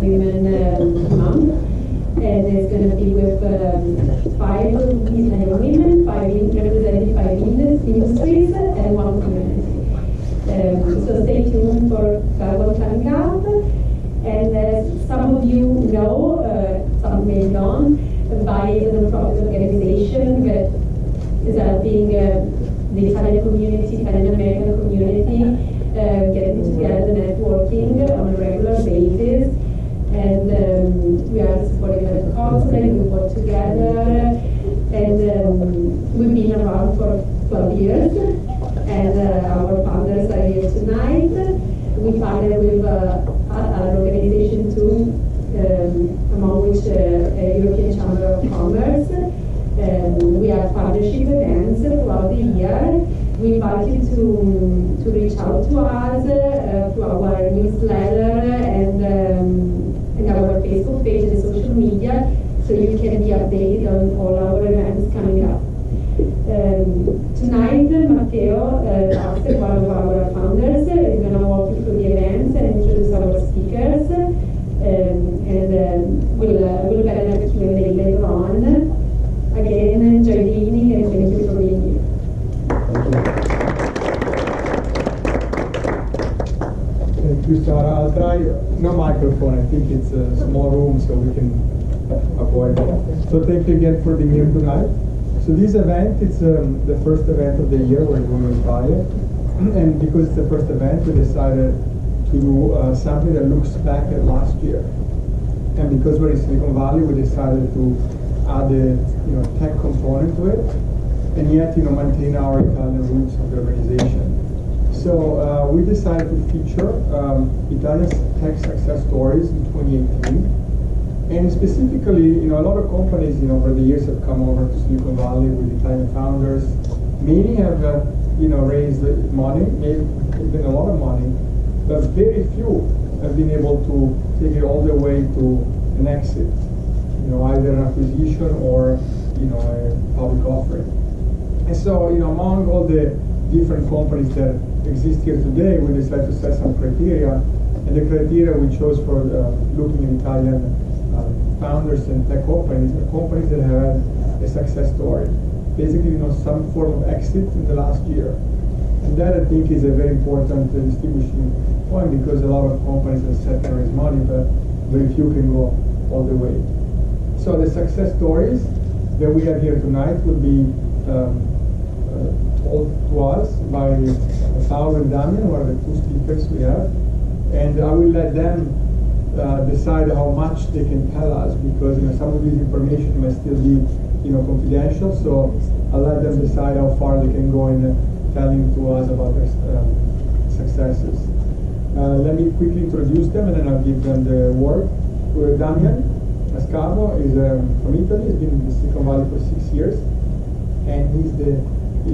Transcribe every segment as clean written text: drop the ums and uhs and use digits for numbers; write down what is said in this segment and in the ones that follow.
Women Month, and it's going to be with 5 women, 5 representing 5 industries, and 1 community. So stay tuned for that one coming up. And as some of you know, some may not, BAIA is a non-profit organization that is helping the Italian community, Italian American community, getting together, networking on a regular basis. And we are supporting the consulate, we work together, and we've been around for 12 years, and our founders are here tonight. We partner with an organization too, among which European Chamber of Commerce. We have partnership events throughout the year. We invite you to reach out to us through our newsletter and our Facebook page and social media, so you can be updated on all our events coming up. Tonight, Matteo, one of our founders, is going to walk you through the events and introduce our speakers, and we'll get a Q&A later on. Again, enjoy the evening and thank you for being here. Thank you, Sara. I'll try no microphone. I think it's a small room, so we can avoid that. So thank you again for being here tonight. So this event, it's the first event of the year we're doing with BAIA. And because it's the first event, we decided to do something that looks back at last year. And because we're in Silicon Valley, we decided to add a tech component to it, and yet maintain our Italian roots of the organization. So we decided to feature Italian tech success stories in 2018. And specifically, a lot of companies, over the years have come over to Silicon Valley with Italian founders. Many have, raised money, maybe even a lot of money, but very few have been able to take it all the way to an exit, either an acquisition or, a public offering. And so, among all the different companies that exist here today, we decided to set some criteria, and the criteria we chose for looking at Italian founders and tech companies are companies that have had a success story. Basically, some form of exit in the last year. And that, I think, is a very important distinguishing point, because a lot of companies have set to raise money, but very few can go all the way. So the success stories that we have here tonight will be told to us by Paolo and Damian, who are the 2 speakers we have. And I will let them decide how much they can tell us, because some of this information may still be confidential. So I'll let them decide how far they can go in telling to us about their successes. Let me quickly introduce them, and then I'll give them the word. Damian Scavo is from Italy. He's been in Silicon Valley for 6 years, and he's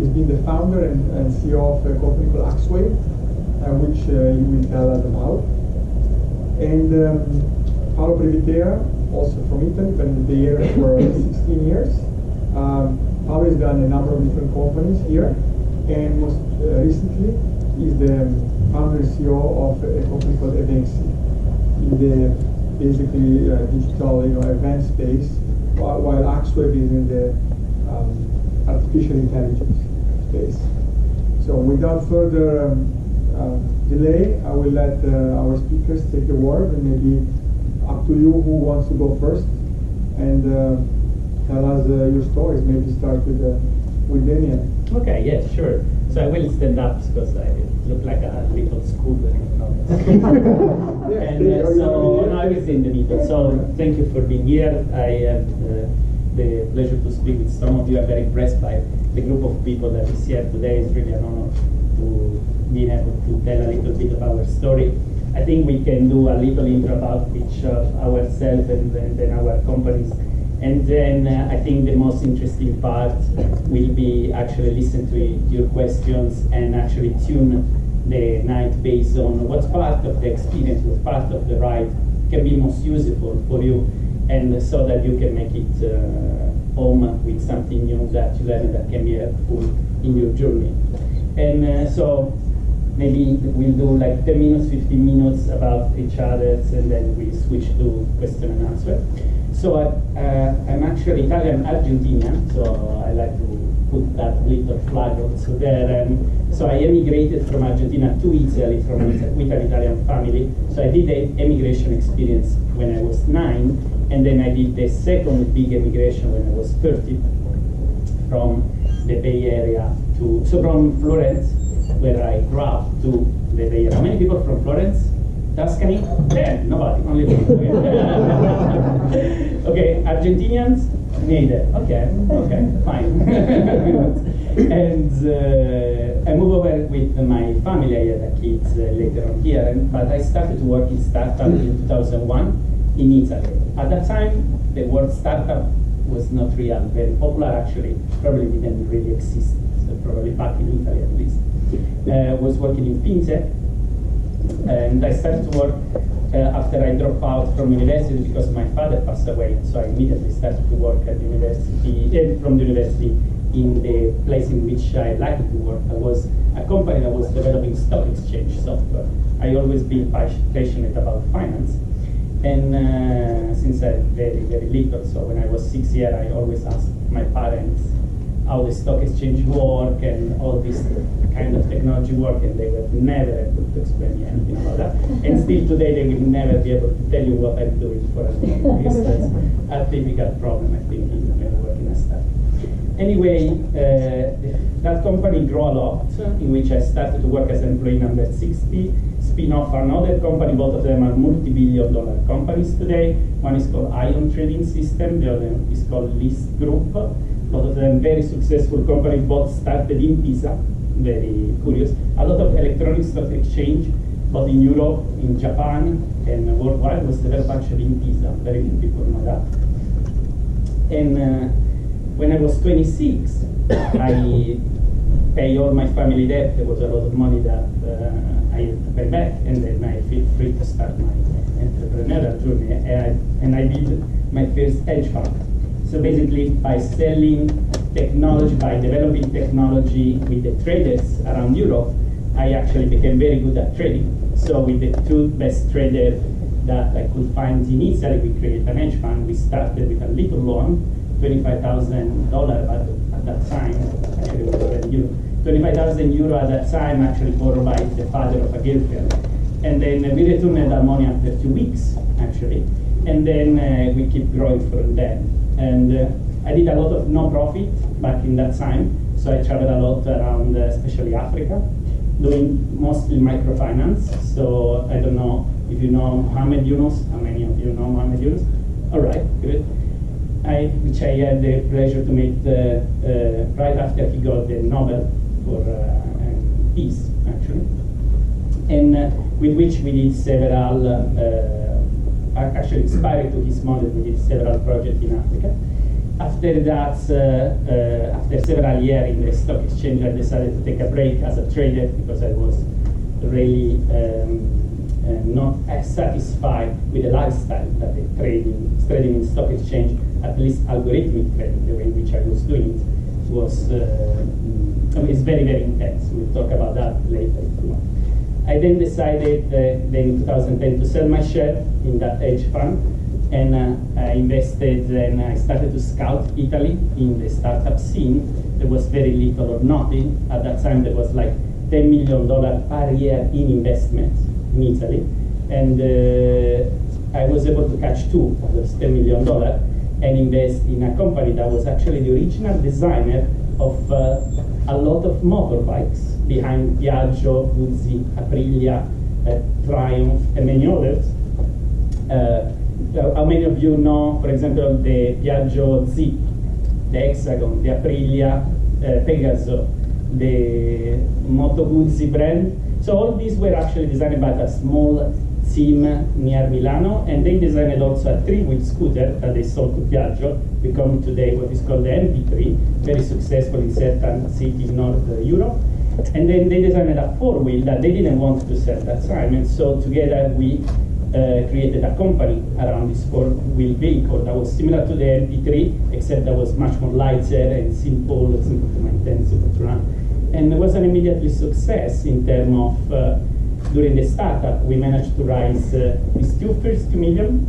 been the founder and CEO of a company called Axway, which he will tell us about. And Paolo Privitera, also from Italy, been there for 16 years. Paolo has done a number of different companies here, and most recently is the founder and CEO of a company called Evensi, in the basically digital event space, while Axway is in the artificial intelligence space. So without further delay, I will let our speakers take the word, and maybe up to you who wants to go first and tell us your stories. Maybe start with Damian. Okay, yes, sure. So I will stand up because I look like a little student. And so I was in the middle. So thank you for being here. I have the pleasure to speak with some of you. I'm very impressed by the group of people that is here today. It's really an honor to be able to tell a little bit of our story. I think we can do a little intro about each of ourselves and then our companies. And then I think the most interesting part will be actually listen to your questions and actually tune the night based on what's part of the experience, what part of the ride can be most useful for you, and so that you can make it home with something new that you learn that can be helpful in your journey. And so maybe we'll do like 10 minutes, 15 minutes about each other, and then we switch to question and answer. So I'm actually Italian-Argentinian, so I like to put that little flag also there. So I emigrated from Argentina to Italy with an Italian family. So I did the emigration experience when I was 9, and then I did the second big emigration when I was 30, from the Bay Area so from Florence, where I grew up, to the Bay Area. How many people from Florence? Tuscany? 10, nobody, only me. Okay, Argentinians? Neither. Okay, fine. And I moved over with my family. I had a kid later on here, but I started to work in startup in 2001 in Italy. At that time, the word startup was not very popular, actually, probably didn't really exist, so probably back in Italy at least. Was working in fintech, and I started to work after I dropped out from university because my father passed away, so I immediately started to work at university, from the university in the place in which I liked to work. I was a company that was developing stock exchange software. I always been passionate about finance. And since I'm very, very little, so when I was 6 years, I always asked my parents how the stock exchange work and all this kind of technology work, and they were never able to explain me anything about that. And still today, they will never be able to tell you what I'm doing for a living, because that's a typical problem, I think, in working as staff. Anyway, that company grew a lot, in which I started to work as employee number 60, spin off another company. Both of them are multi-billion-dollar companies today. One is called Ion Trading System, the other is called List Group. Both of them very successful companies, both started in Pisa, very curious. A lot of electronic stock exchange, both in Europe, in Japan, and worldwide, was developed actually in Pisa. Very few people know that. And when I was 26, I paid all my family debt. There was a lot of money that I had to pay back, and then I feel free to start my entrepreneurial journey. And I did my first hedge fund. So basically, by selling technology, by developing technology with the traders around Europe, I actually became very good at trading. So with the two best traders that I could find in Italy, we created an hedge fund. We started with a little loan, $25,000 at that time. Actually, it was euro. 25,000 euro at that time, actually borrowed by the father of a girlfriend. And then we returned that money after 2 weeks, actually. And then we keep growing from there. And I did a lot of no-profit back in that time. So I traveled a lot around, especially Africa, doing mostly microfinance. So I don't know if you know Mohamed Yunus. How many of you know Mohamed Yunus? All right, good. Which I had the pleasure to meet right after he got the Nobel for Peace, actually. And with which we did several, actually inspired to his model, we did several projects in Africa. After that, after several years in the stock exchange, I decided to take a break as a trader because I was really not as satisfied with the lifestyle that the trading in stock exchange, at least algorithmic trading, the way in which I was doing it, was it's very, very intense. We'll talk about that later if you want. I then decided then in 2010 to sell my share in that hedge fund, and I invested and I started to scout Italy in the startup scene. There was very little or nothing. At that time, there was like $10 million per year in investment in Italy, and I was able to catch 2 of those $10 million and invest in a company that was actually the original designer of a lot of motorbikes behind Piaggio, Guzzi, Aprilia, Triumph, and many others. How many of you know, for example, the Piaggio Z, the Hexagon, the Aprilia, Pegaso, the Moto Guzzi brand? So all these were actually designed by a small team near Milano, and they designed also a 3-wheel scooter that they sold to Piaggio, become today what is called the MP3, very successful in certain cities in North Europe. And then they designed a 4-wheel that they didn't want to sell at that time, and so together we created a company around this 4-wheel vehicle that was similar to the MP3, except that was much more lighter and simple to maintain, simple to run. And it was an immediately success in terms of, during the startup, we managed to raise these first 2 million,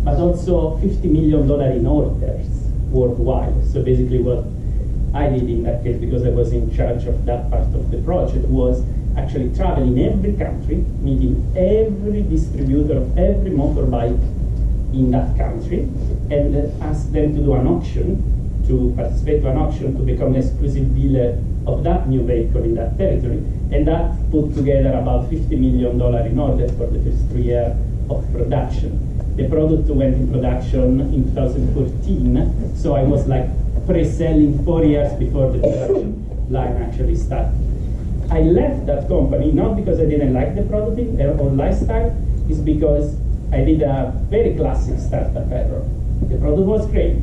but also $50 million in orders worldwide. So basically what I did in that case, because I was in charge of that part of the project, was actually traveling every country, meeting every distributor of every motorbike in that country, and ask them to do an auction, to participate to an auction to become an exclusive dealer of that new vehicle in that territory. And that put together about $50 million in orders for the first 3 years of production. The product went in production in 2014, so I was like pre-selling 4 years before the production line actually started. I left that company not because I didn't like the product or lifestyle, it's because I did a very classic startup error. The product was great,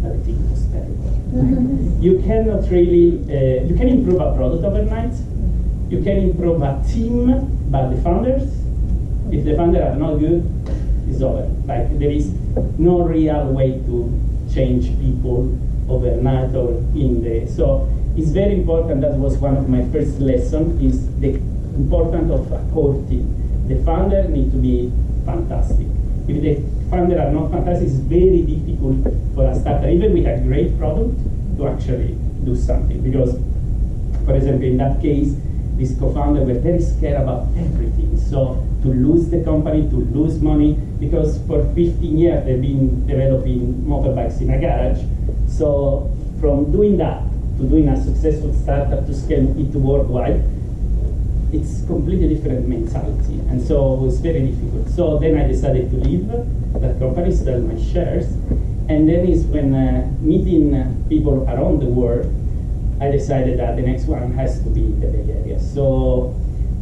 but the team was terrible. You cannot really, you can improve a product overnight, you can improve a team, but the founders, if the founders are not good, it's over. Like there is no real way to change people overnight or in the, so it's very important. That was one of my first lessons, is the importance of a core team. The founder need to be fantastic. If the founders are not fantastic, it's very difficult for a startup, even with a great product, to actually do something. Because, for example, in that case, these co-founders were very scared about everything. So to lose the company, to lose money, because for 15 years they've been developing motorbikes in a garage. So from doing that to doing a successful startup to scale it worldwide, it's completely different mentality. And so it was very difficult. So then I decided to leave that company, sell my shares. And then is when meeting people around the world, I decided that the next one has to be in the Bay Area. So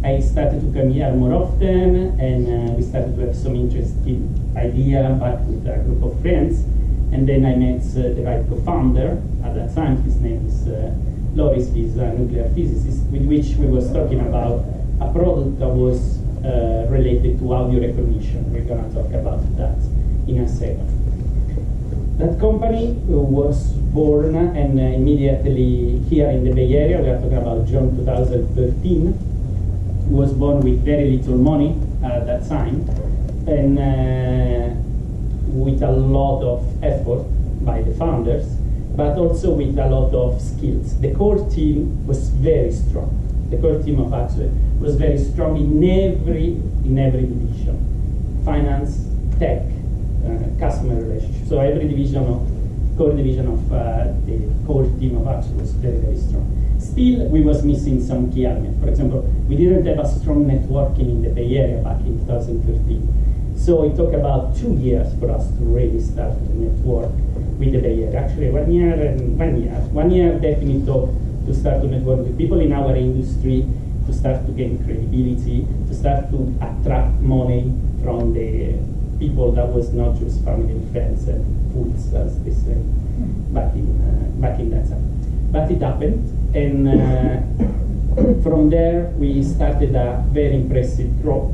I started to come here more often, and we started to have some interesting idea back with a group of friends. And then I met the right co-founder at that time. His name is Loris. He's a nuclear physicist, with which we was talking about a product that was related to audio recognition. We're going to talk about that in a second. That company was born and immediately here in the Bay Area. We are talking about June 2013. Was born with very little money at that time, and with a lot of effort by the founders, but also with a lot of skills. The core team was very strong. The core team of Axway was very strong in every division: finance, tech, customer relationship. So every core division of the core team of Axway was very, very strong. Still, we was missing some key elements. For example, we didn't have a strong networking in the Bay Area back in 2013. So it took about 2 years for us to really start to network with the Bay Area. Actually, 1 year and 1 year. 1 year definitely took to start to network with people in our industry, to start to gain credibility, to start to attract money from the people that was not just family and friends and fools, as they say, back in that time. But it happened, and from there we started a very impressive growth,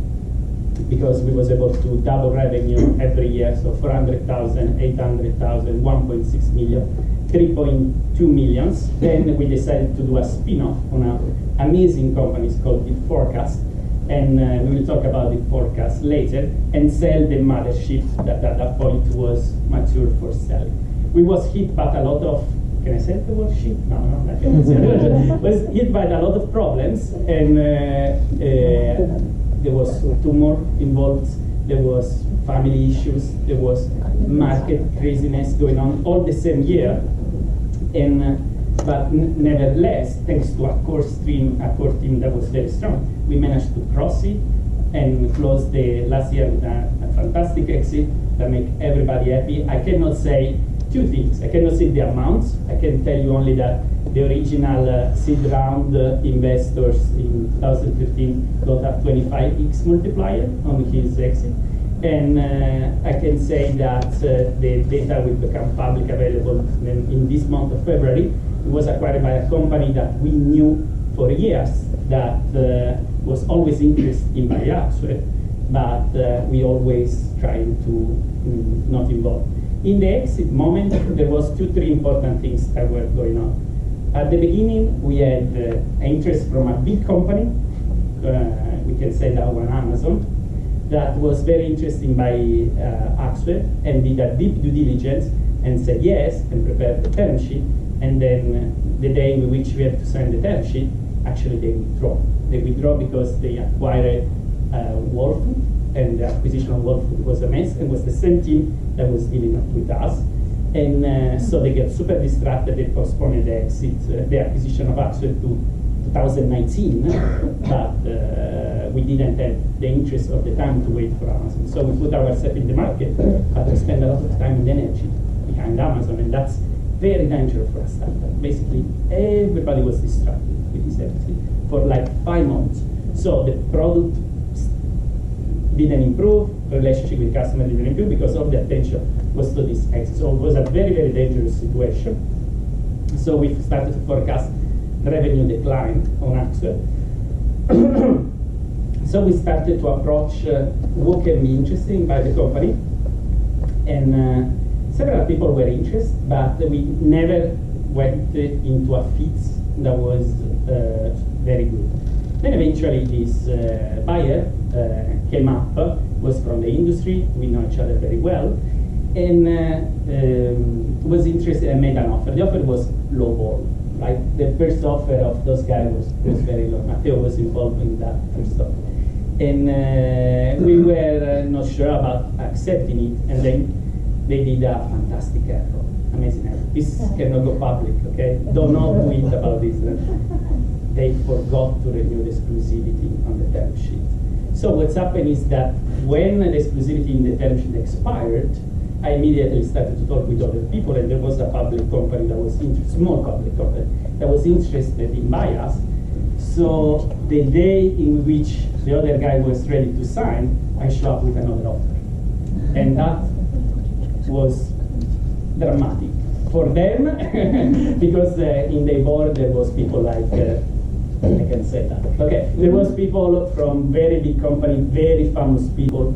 because we was able to double revenue every year, so 400,000, 800,000, 1.6 million, 3.2 millions. Then we decided to do a spin-off on an amazing company called Bit Forecast, and we will talk about Bit Forecast later, and sell the mothership that at that point was mature for selling. We was hit by a lot of, can I say the word shit? No, I cannot say it. Was hit by a lot of problems, and there was tumor involved, there was family issues, there was market craziness going on all the same year. And but nevertheless, thanks to a core team that was very strong, we managed to cross it and close the last year with a fantastic exit that make everybody happy. I cannot say two things. I cannot say the amounts. I can tell you only that the original seed round investors in 2015 got a 25x multiplier on his exit. And I can say that the data will become public available in this month of February. It was acquired by a company that we knew for years that was always interested in BAIA Orrick, but we always trying to not involve. In the exit moment, there was 2-3 important things that were going on. At the beginning, we had interest from a big company, we can say that one, Amazon, that was very interested by Axwell and did a deep due diligence and said yes and prepared the term sheet. And then the day in which we had to sign the term sheet, actually they withdraw. They withdraw because they acquired Wolf, and the acquisition of Wolf was a mess, and was the same team that was dealing with us. And so they get super distracted. They postponed the exit, the acquisition of Axwell to 2019, but we didn't have the interest of the time to wait for Amazon. So we put ourselves in the market, but we spend a lot of time and energy behind Amazon, and that's very dangerous for a startup. Basically, everybody was distracted with this exit for like 5 months. So the product didn't improve, relationship with customers didn't improve because all the attention was to this exit. So it was a very, very dangerous situation. So we started to forecast revenue decline on Axwell. So we started to approach who can be interested by the company, and several people were interested, but we never went into a fit that was very good. Then eventually this buyer came up, was from the industry, we know each other very well, and was interested and made an offer. The offer was low ball. Like the first offer of those guys was very low. Matteo was involved in that first offer. And we were not sure about accepting it, and then they did a fantastic error, amazing error. This cannot go public, okay? Don't know tweet about this. They forgot to renew the exclusivity on the term sheet. So what's happened is that when the exclusivity in the term sheet expired, I immediately started to talk with other people, and there was a public company that was small public company that was interested in buy us. So the day in which the other guy was ready to sign, I showed up with another offer, and that was dramatic for them because in the board there was people like I can say that. Okay, there was people from very big company, very famous people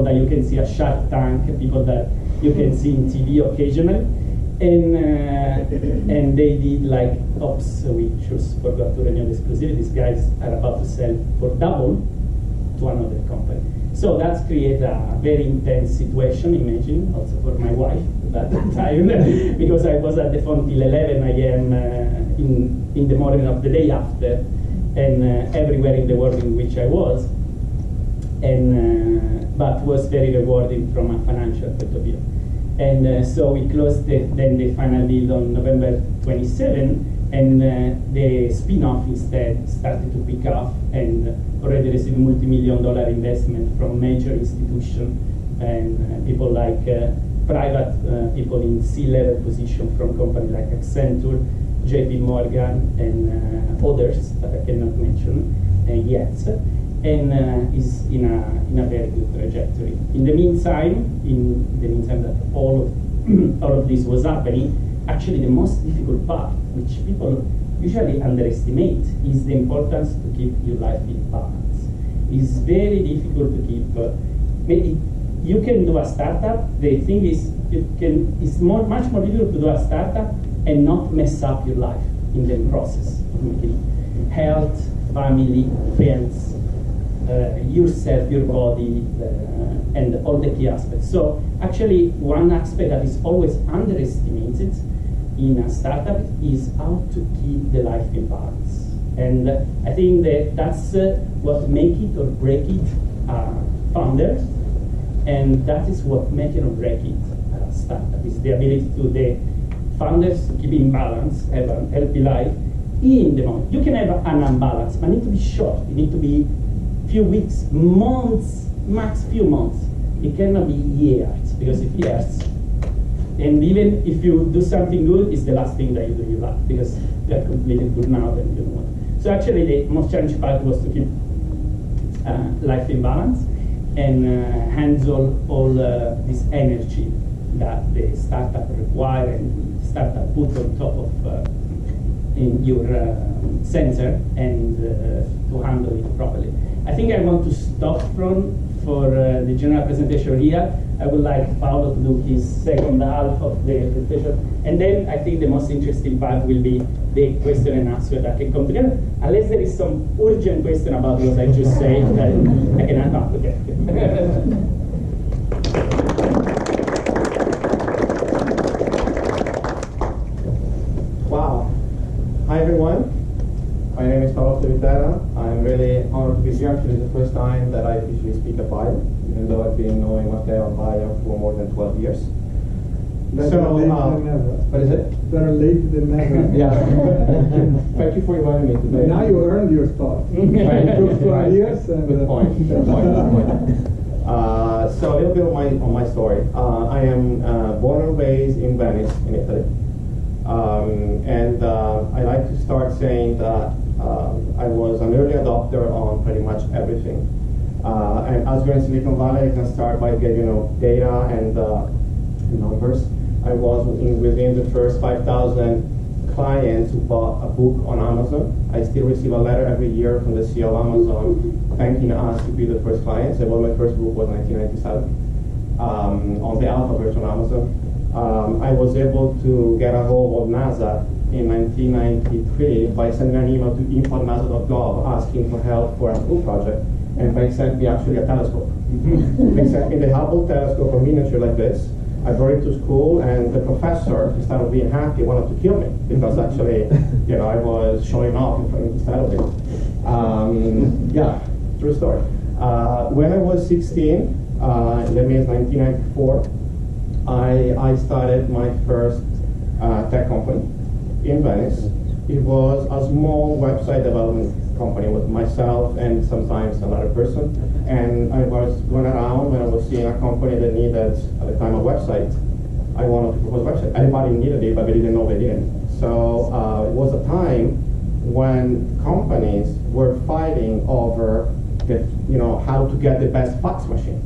that you can see at Shark Tank, people that you can see in TV occasionally, and they did like, oops, we just forgot to renew the exclusivity. These guys are about to sell for double to another company. So that's created a very intense situation, imagine, also for my wife at that time, because I was at the phone till 11 a.m. In the morning of the day after, and everywhere in the world in which I was, and but was very rewarding from a financial point of view. And so we closed then the final deal on November 27, and the spin-off instead started to pick up, and already received multi-million-dollar investment from major institutions and people like private people in C-level position from companies like Accenture, JP Morgan, and others that I cannot mention yet, and is in a very good trajectory. In the meantime that all of this was happening, actually the most difficult part, which people usually underestimate, is the importance to keep your life in balance. It's very difficult to keep. Maybe you can do a startup. The thing is, it's much more difficult to do a startup and not mess up your life in the process of making it. Health, family, friends, yourself, your body, and all the key aspects. So actually, one aspect that is always underestimated in a startup is how to keep the life in balance. And I think that's what make it or break it founders, and that is what make it or break it startup, is the ability to the founders to keep in balance, have a healthy life in the moment. You can have an unbalance, but it need to be short. It need to be few weeks, months, max few months. It cannot be years, because if years, and even if you do something good, it's the last thing that you do in your life, because you are completely good now, then you don't want. So actually the most challenging part was to keep life in balance and handle all this energy that the startup require and startup put on top of in your sensor, and to handle it properly. I think I want to stop for the general presentation here. I would like Paolo to do his second half of the presentation. And then I think the most interesting part will be the question and answer that can come together. Unless there is some urgent question about what I just said, I can not. Okay. Wow. Hi everyone. My name is Paolo Privitera. I'm really honored to be here. Actually, it's the first time that I officially speak at BAIA, even though I've been knowing Matteo and BAIA for more than 12 years. Better late than never. What is it? Better late than never. Yeah. Thank you for inviting me today. Now you earned your spot. Right. It took 12 years. And, Good point. Good point. Good point. So a little bit of my story. I am born and raised in Venice, in Italy. I like to start saying that I was an early adopter on pretty much everything. And as we're in Silicon Valley, I can start by getting data and numbers. I was within the first 5,000 clients who bought a book on Amazon. I still receive a letter every year from the CEO of Amazon thanking us to be the first clients. So my first book was 1997 on the alpha version of Amazon. I was able to get a hold of NASA in 1993 by sending an email to info@nasa.gov asking for help for a book project, and they sent me actually a telescope. They sent me the Hubble telescope, a miniature like this. I brought it to school, and the professor, instead of being happy, wanted to kill me because actually, I was showing off instead of it. Yeah, true story. When I was 16, that means 1994, I started my first tech company in Venice. It was a small website development company with myself and sometimes another person. And I was going around when I was seeing a company that needed, at the time, a website. I wanted to propose a website. Everybody needed it, but they didn't know they didn't. So it was a time when companies were fighting over how to get the best fax machine.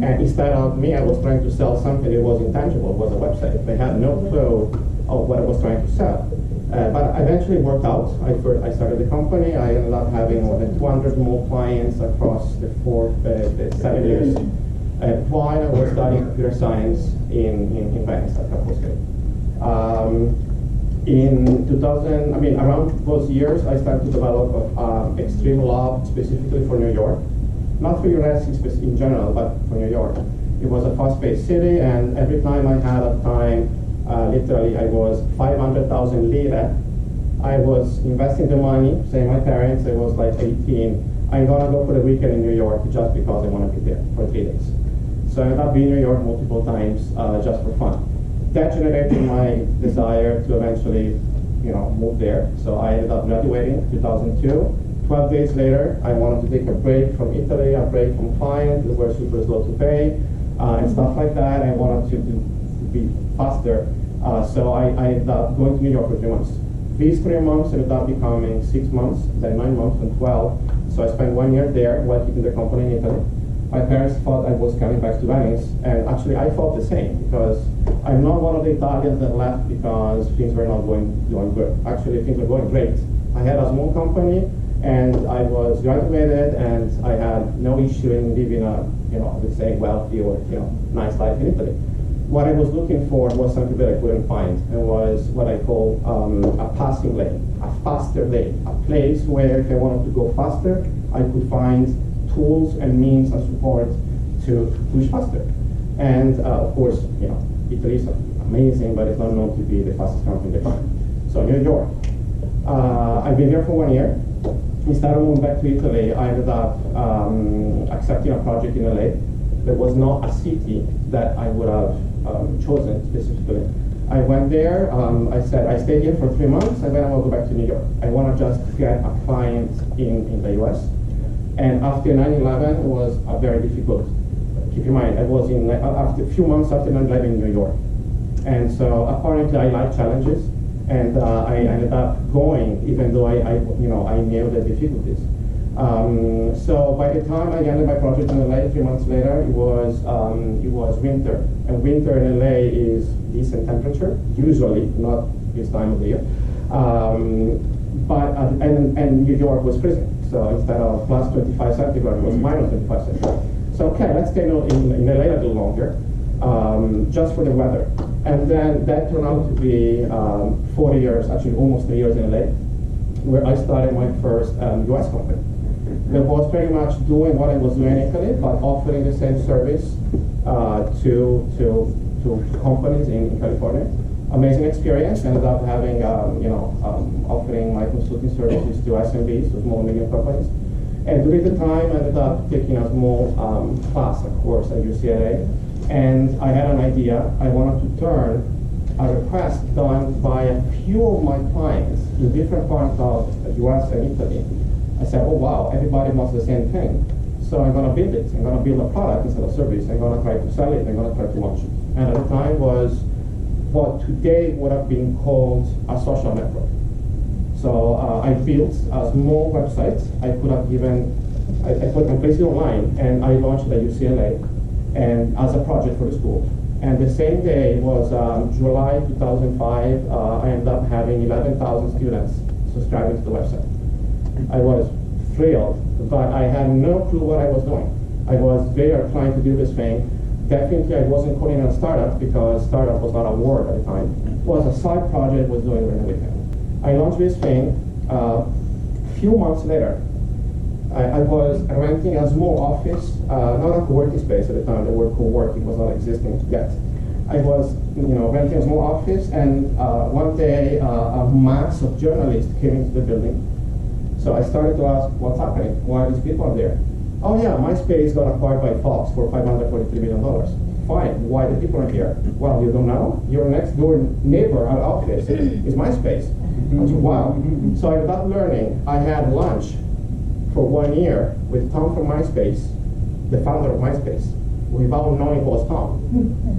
And instead of me, I was trying to sell something that was intangible, it was a website. They had no clue of what I was trying to sell. But eventually it worked out. I started the company. I ended up having more than 200 more clients across the 7 years. While I was studying computer science in Venice at Campus State. In 2000, around those years, I started to develop extreme lab specifically for New York. Not for US in general, but for New York. It was a fast-paced city, and every time I had a time, literally I was 500,000 lira. I was investing the money, saying my parents, I was like 18, I'm gonna go for the weekend in New York just because I wanna be there for 3 days. So I ended up being in New York multiple times just for fun. That generated my desire to eventually, move there. So I ended up graduating in 2002. 12 days later, I wanted to take a break from Italy, a break from clients that were super slow to pay, and stuff like that. I wanted to be faster. So I ended up going to New York for 3 months. These 3 months ended up becoming 6 months, then 9 months, and 12. So I spent 1 year there while keeping the company in Italy. My parents thought I was coming back to Venice, and actually I felt the same because I'm not one of the Italians that left because things were not going good. Actually, things were going great. I had a small company, and I was graduated, and I had no issue in living a, let's say, wealthy or nice life in Italy. What I was looking for was something that I couldn't find. It was what I call a passing lane, a faster lane, a place where if I wanted to go faster, I could find tools and means and support to push faster. And of course, Italy is amazing, but it's not known to be the fastest country in the world. So New York. I've been here for 1 year. Instead of moving back to Italy, I ended up accepting a project in LA. There was not a city that I would have chosen specifically. I went there, I said, I stayed here for 3 months, and then I will go back to New York. I want to just get a client in the US. And after 9/11, it was very difficult. Keep in mind, I was after a few months after 9/11 in New York. And so apparently I like challenges. And I ended up going, even though I knew the difficulties. So by the time I ended my project in LA 3 months later, it was winter, and winter in LA is decent temperature, usually, not this time of the year. And New York was freezing. So instead of plus 25 centigrade, it was minus 25 centigrade. So okay, let's stay in LA a little longer, just for the weather. And then that turned out to be 4 years, actually almost 3 years in LA, where I started my first US company. That was pretty much doing what I was doing in Italy, but offering the same service to companies in California. Amazing experience. Ended up having, offering my consulting services to SMBs, to small and medium companies. And during the time, I ended up taking a small class, a course at UCLA. And I had an idea. I wanted to turn a request done by a few of my clients in different parts of the US and Italy. I said, oh wow, everybody wants the same thing. So I'm gonna build it. I'm gonna build a product instead of service. I'm gonna try to sell it. I'm gonna try to launch it. And at the time was what today would have been called a social network. So I built a small website. I put up I placed it online, and I launched it at UCLA and as a project for the school. And the same day was July 2005. I ended up having 11,000 students subscribing to the website. I was thrilled, but I had no clue what I was doing. I was there trying to do this thing. Definitely, I wasn't calling it a startup because startup was not a word at the time. It was a side project I was doing during the weekend. I launched this thing. A few months later, I was renting a small office, not a co-working space at the time. The word co-working was not existing yet. I was, renting a small office, and one day a mass of journalists came into the building. So I started to ask, what's happening? Why are these people there? Oh yeah, MySpace got acquired by Fox for $543 million. Fine, why the people are here? Well, you don't know? Your next door neighbor at office is MySpace. I said, wow. So I got learning. I had lunch for 1 year with Tom from MySpace, the founder of MySpace, without knowing it was Tom.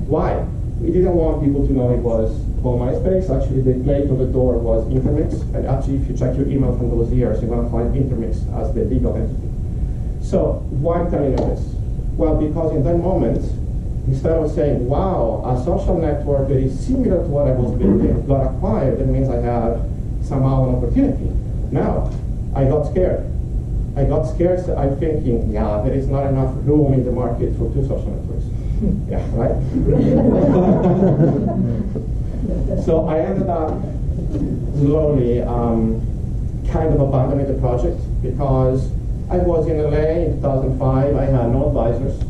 Why? We didn't want people to know it was called MySpace. Actually, the plate on the door was Intermix. And actually, if you check your email from those years, you're going to find Intermix as the legal entity. So why am I telling you this? Well, because in that moment, instead of saying, wow, a social network that is similar to what I was building got acquired, that means I have somehow an opportunity. Now, I got scared. So I'm thinking, yeah, there is not enough room in the market for two social networks. Yeah, right? So I ended up slowly kind of abandoning the project because I was in LA in 2005. I had no advisors.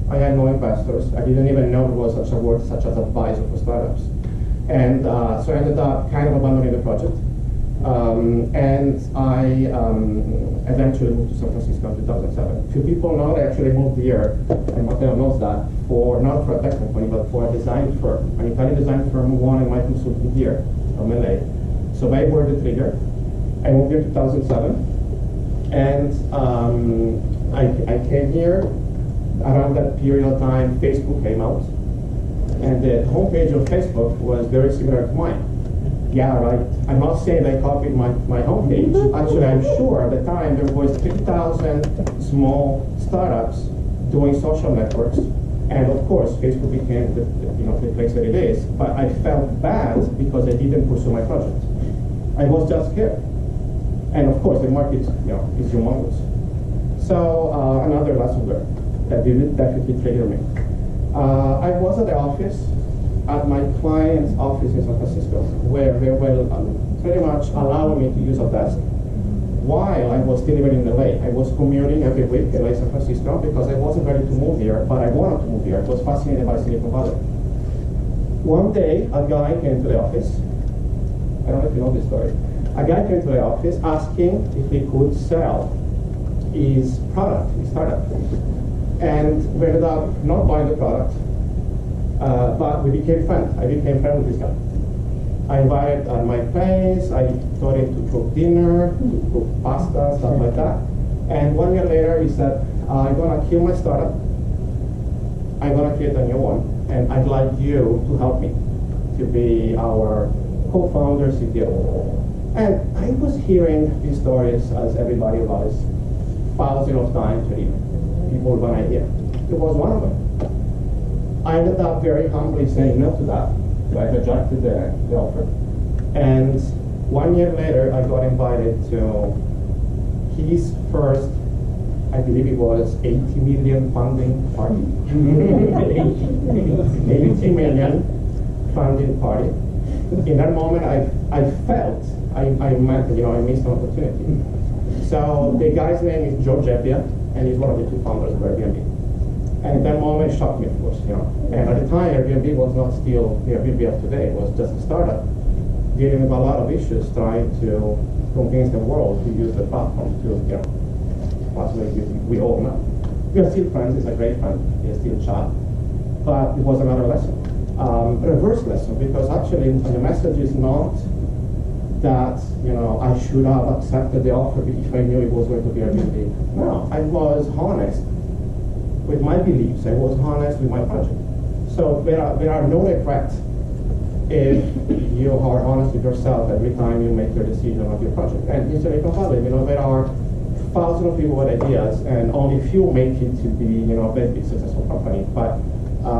I had no investors. I didn't even know there was such a word such as advisor for startups. And so I ended up kind of abandoning the project. And I eventually moved to San Francisco in 2007. Few people know I actually moved here, and Matteo knows that, not for a tech company, but for a design firm. An Italian design firm who wanted my consulting here from LA. So they were the trigger. I moved here in 2007. And I came here. Around that period of time, Facebook came out. And the homepage of Facebook was very similar to mine. Yeah, right. I'm not saying they copied my homepage. Actually, I'm sure at the time there was 3,000 small startups doing social networks. And of course, Facebook became the place that it is. But I felt bad because I didn't pursue my project. I was just scared. And of course, the market is humongous. So another lesson learned that did definitely trigger me. I was at the office, at my client's office in San Francisco, where they were pretty much allowing me to use a desk while I was still living in LA. I was commuting every week in LA, San Francisco, because I wasn't ready to move here, but I wanted to move here. I was fascinated by Silicon Valley. One day, a guy came to the office. I don't know if you know this story. A guy came to the office asking if he could sell his product, his startup. And we ended up not buying the product, but we became friends. I became friends with this guy. I invited at my place. I taught him to cook dinner, to cook pasta, stuff like that. And 1 year later, he said, I'm going to kill my startup. I'm going to create a new one. And I'd like you to help me to be our co-founder, CTO. And I was hearing these stories, as everybody was, thousands of times a year. People when I hear. It was one of them. I ended up very humbly saying no to that. So I rejected the offer. And 1 year later, I got invited to his first, I believe it was 80 million funding party. 80 million funding party. In that moment, I felt I missed an opportunity. So the guy's name is George Eppia, and he's one of the two founders of Airbnb. And that moment shocked me, of course, And at the time, Airbnb was not still the Airbnb of today. It was just a startup, dealing with a lot of issues, trying to convince the world to use the platform to, possibly we all know. We are still friends. He's a great friend. He is still chat. But it was another lesson, a reverse lesson, because actually the message is not that I should have accepted the offer if I knew it was going to be Airbnb. No, I was honest with my beliefs. I was honest with my project. So there are no regrets if you are honest with yourself every time you make your decision of your project. And in Silicon Valley, there are thousands of people with ideas, and only few make it to be, a very big successful company. But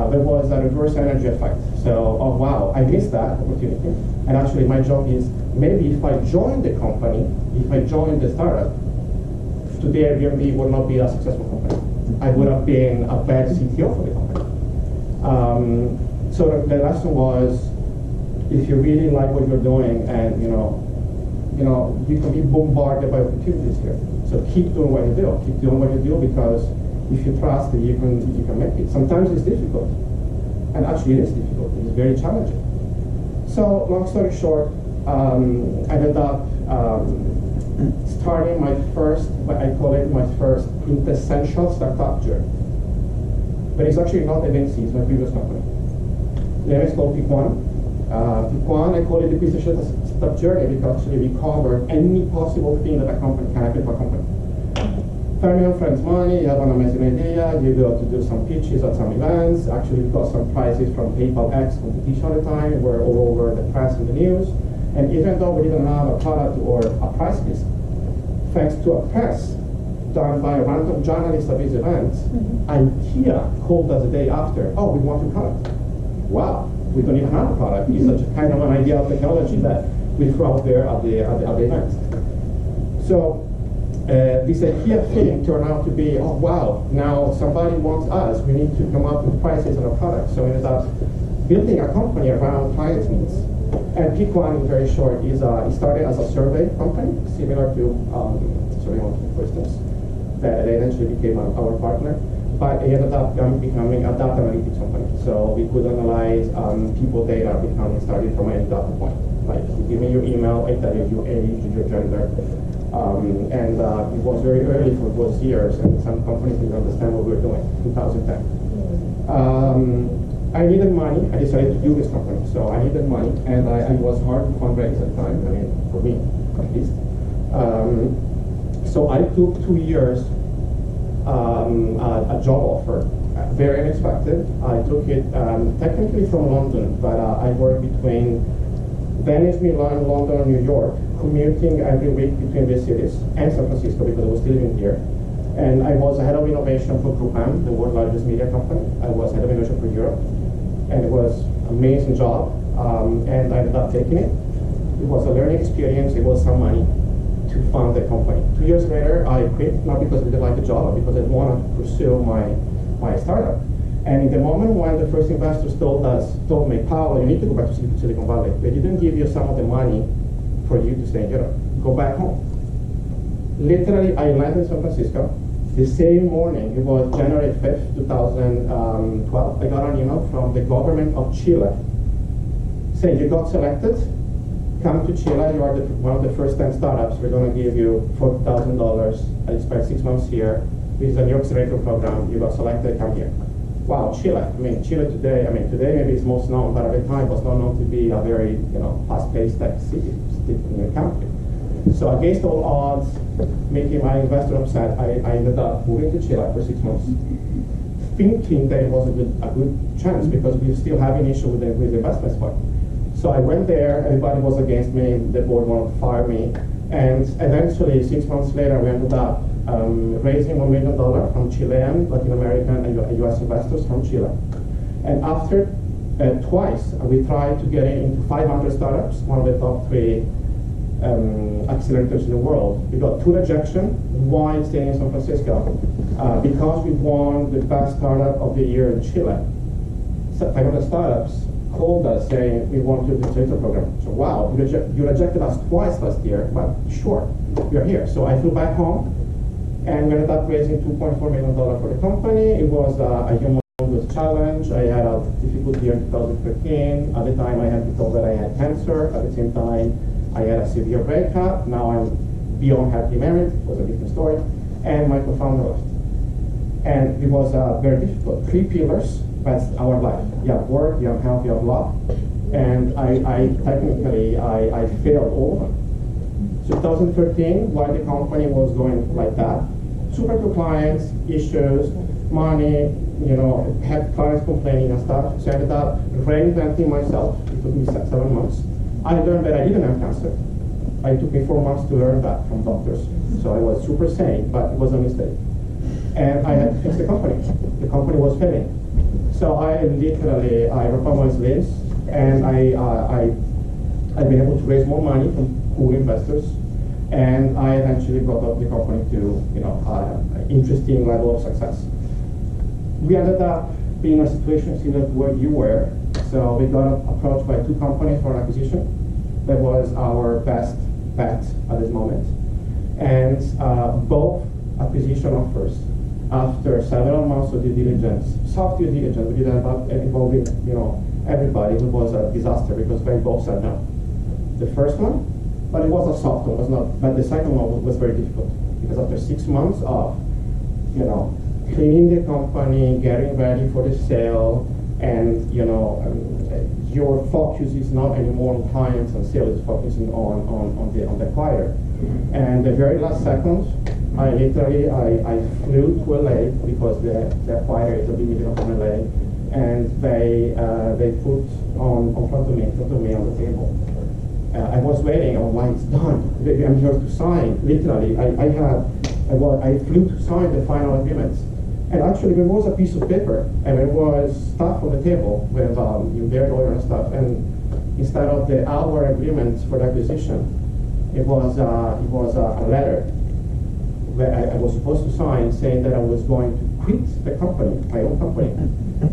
there was a reverse energy effect. So, oh wow, I missed that opportunity. And actually, my job is maybe if I joined the company, if I joined the startup, today Airbnb would not be a successful company. I would have been a bad CTO for the company. So the lesson was, if you really like what you're doing, and you can be bombarded by opportunities here. So keep doing what you do. Keep doing what you do, because if you trust that you can make it. Sometimes it's difficult, and actually it is difficult. It's very challenging. So long story short, I ended up starting my first, what I call it my first quintessential startup journey. But it's actually not Evency, it's my previous company. The name is called Piquan. Piquan, I call it the quintessential startup journey because actually we covered any possible thing that a company can happen for a company. Family and friends money, you have an amazing idea, you go to do some pitches at some events. Actually, we got some prizes from PayPal X competition at the time. We're all over the press and the news. And even though we didn't have a product or a prize list, thanks to a press done by a random journalist of these events, IKEA called us the day after, oh, we want your product. Wow, we don't even have a product. It's such a kind of an idea of technology that we throw out there at the event. So this IKEA thing turned out to be, oh wow, now somebody wants us, we need to come up with prices on our product. So we ended up building a company around clients' needs. And Piquan, in very short, it started as a survey company, similar to SurveyMonkey, for instance, that eventually became our partner. But it ended up becoming a data analytics company. So we could analyze people data starting from any data point. Like, you give me your email, I tell you your age, your gender. And it was very early for those years, and some companies didn't understand what we were doing, 2010. I needed money. I decided to do this company. So I needed money, and I was hard to fundraise at the time. I mean, for me, at least. So I took 2 years a job offer, very unexpected. I took it technically from London, but I worked between Venice, Milan, London, and New York, commuting every week between these cities, and San Francisco because I was still living here. And I was head of innovation for GroupM, the world's largest media company. I was head of innovation for Europe. And it was an amazing job, and I ended up taking it. It was a learning experience, it was some money to fund the company. 2 years later, I quit, not because I didn't like the job, but because I wanted to pursue my startup. And in the moment when the first investors told me, Paolo, you need to go back to Silicon Valley. They didn't give you some of the money for you to stay in Europe. Go back home. Literally, I landed in San Francisco. The same morning, it was January 5th, 2012, I got an email from the government of Chile saying, you got selected, come to Chile, you are one of the first 10 startups, we're going to give you $40,000, I spent 6 months here, this is a New York Accelerator program, you got selected, come here. Wow, Chile, Chile today maybe it's most known, but at the time was not known to be a very, fast-paced tech city, country. So against all odds, making my investor upset, I ended up moving to Chile for 6 months, thinking that it was a good chance because we were still having issue with the investment fund. So I went there, everybody was against me, the board wanted to fire me, and eventually 6 months later we ended up raising $1 million from Chilean, Latin American, and US investors from Chile. And after twice we tried to get into 500 startups, one of the top 3 accelerators in the world. We got 2 rejection while staying in San Francisco because we won the best startup of the year in Chile. So 500 startups called us saying we want your accelerator program. So wow, you rejected us twice last year, but sure, we are here. So I flew back home and we ended up raising $2.4 million for the company. It was a humongous challenge. I had a difficult year in 2013. At the time I had been told that I had cancer. At the same time, I had a severe breakup. Now I'm beyond happily married. It was a different story. And my co-founder left. And it was very difficult. 3 pillars, that's our life. You have work, you have health, you have love. And I technically failed all of them. So 2013, while the company was going like that, super few clients, issues, money, had clients complaining and stuff. So I ended up reinventing myself. It took me 7 months. I learned that I didn't have cancer. It took me 4 months to learn that from doctors. So I was super sane, but it was a mistake. And I had to fix the company. The company was failing. So I literally, I ripped out my sleeves, and I've been able to raise more money from cool investors, and I eventually brought up the company to an interesting level of success. We ended up being in a situation similar to where you were. So we got approached by 2 companies for an acquisition. That was our best bet at this moment. And both acquisition offers, after several months of due diligence, soft due diligence, we did that involving everybody, it was a disaster because they both said no. The first one, but it was a soft one, was not. But the second one was very difficult because after 6 months of cleaning the company, getting ready for the sale, and your focus is not anymore on clients and sales, it's focusing on the acquirer. And the very last second, I flew to LA because the acquirer is a big meeting from LA, and they put in front of me on the table. I was waiting. I'm like, it's done. I'm here to sign. Literally, I flew to sign the final agreements. And actually, there was a piece of paper, and there was stuff on the table with their lawyer and stuff. And instead of the hour agreements for the acquisition, it was a letter that I was supposed to sign saying that I was going to quit the company, my own company.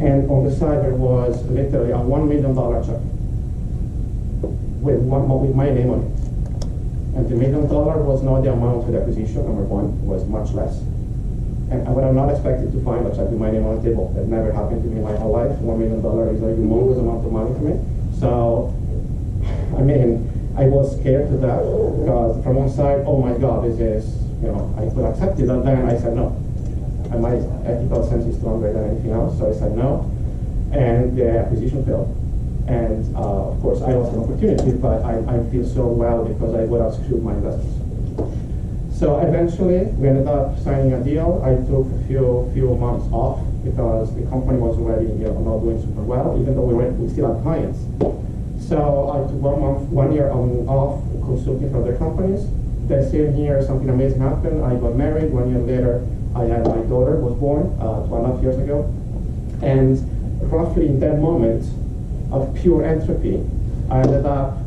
And on the side there was literally a $1 million check with my name on it. And the $1 million was not the amount for the acquisition, number one, it was much less. And I would have not expected to find a check with my name on the table. That never happened to me in my whole life. $1 million is a humongous amount of money for me. So, I was scared to death because from one side, oh my God, this is, I could accept it. And then I said no. And my ethical sense is stronger than anything else, so I said no. And the acquisition failed. And of course, I lost an opportunity, but I feel so well because I would have screwed my investors. So eventually, we ended up signing a deal. I took a few months off because the company was already not doing super well, even though we still had clients. So I took 1 year off consulting for other companies. The same year, something amazing happened. I got married. 1 year later, I had my daughter was born 2.5 years ago. And roughly in that moment of pure entropy, I ended up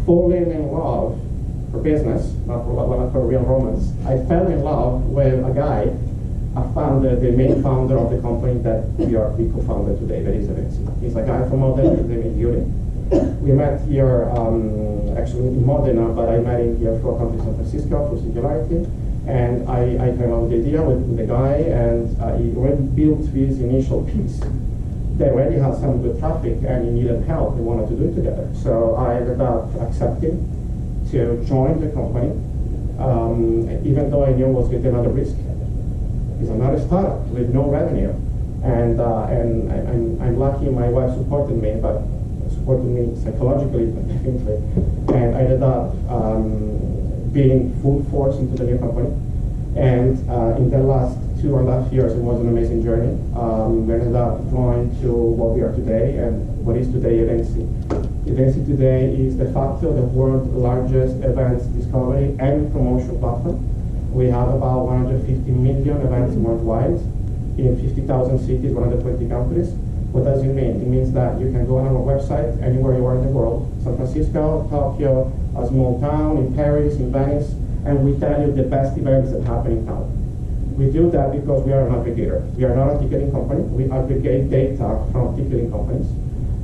falling in love for business, not for real romance. I fell in love with a guy, the main founder of the company that we co-founded today, that is Vinci. He's a guy from Modena, his name is Yuri. We met here, actually in Modena, but I met him here for a company in San Francisco for Singularity. And I came up with the idea with the guy, and he already built his initial piece. They already had some good traffic, and he needed help. We wanted to do it together. So I ended up accepting to join the company, even though I knew it was going to be another risk. It's another startup with no revenue. And I'm lucky my wife supported me, but supported me psychologically, definitely. And I ended up being full force into the new company. And in the last 2.5 years, it was an amazing journey. We ended up growing to what we are today, and what is today Evensi. Evensi today is de facto the world's largest events discovery and promotion platform. We have about 150 million events worldwide in 50,000 cities, 120 countries. What does it mean? It means that you can go on our website anywhere you are in the world, San Francisco, Tokyo, a small town, in Paris, in Venice, and we tell you the best events that happen in town. We do that because we are an aggregator. We are not a ticketing company. We aggregate data from ticketing companies.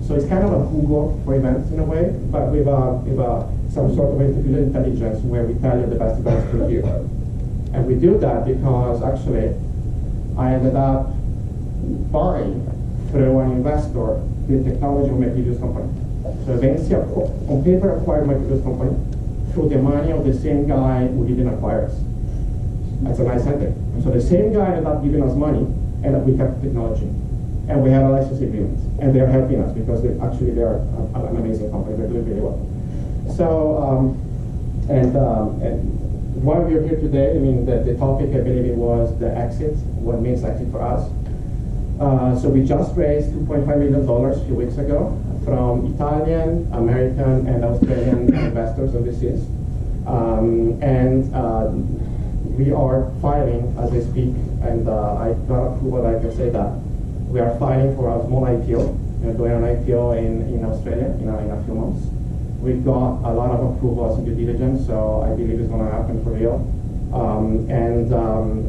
So it's kind of a Google for events in a way, but with some sort of artificial intelligence where we tell you the best events per year. And we do that because actually I ended up buying through an investor the technology of my previous company. So Evensia on paper acquired my previous company through the money of the same guy who didn't acquire us. That's a nice ending. So the same guy ended up giving us money and we kept the technology. And we have a license agreement. And they're helping us because they're an amazing company. They're doing really well. So, and why we're here today, I mean, the topic, I believe it was the exit, what means exit for us. So we just raised $2.5 million a few weeks ago from Italian, American, and Australian investors and VCs. We are filing as I speak, and I got approval, I can say that. We are filing for a small IPO. We're doing an IPO in Australia in a few months. We've got a lot of approvals and due diligence, so I believe it's going to happen for real.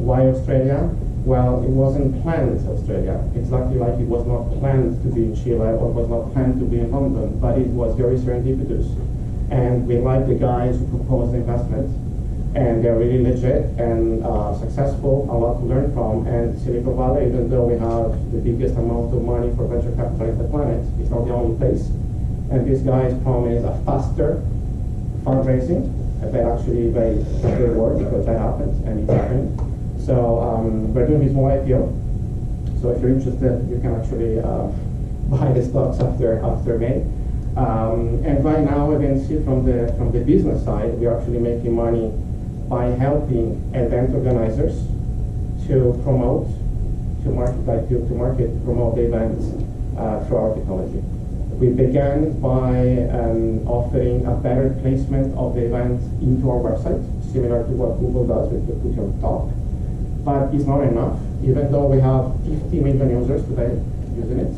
Why Australia? Well, it wasn't planned Australia. Exactly like it was not planned to be in Chile or was not planned to be in London, but it was very serendipitous. And we like the guys who proposed the investment, and they're really legit and successful, a lot to learn from. And Silicon Valley, even though we have the biggest amount of money for venture capital in the planet, it's not the only place. And these guys promise a faster fundraising, and that actually very good word because that happens and it's happening. So we're doing this small IPO. So if you're interested, you can actually buy the stocks after May. And right now, we can see from the business side, we're actually making money by helping event organizers to promote, promote the events through our technology. We began by offering a better placement of the event into our website, similar to what Google does with the put you on top. But it's not enough, even though we have 50 million users today using it.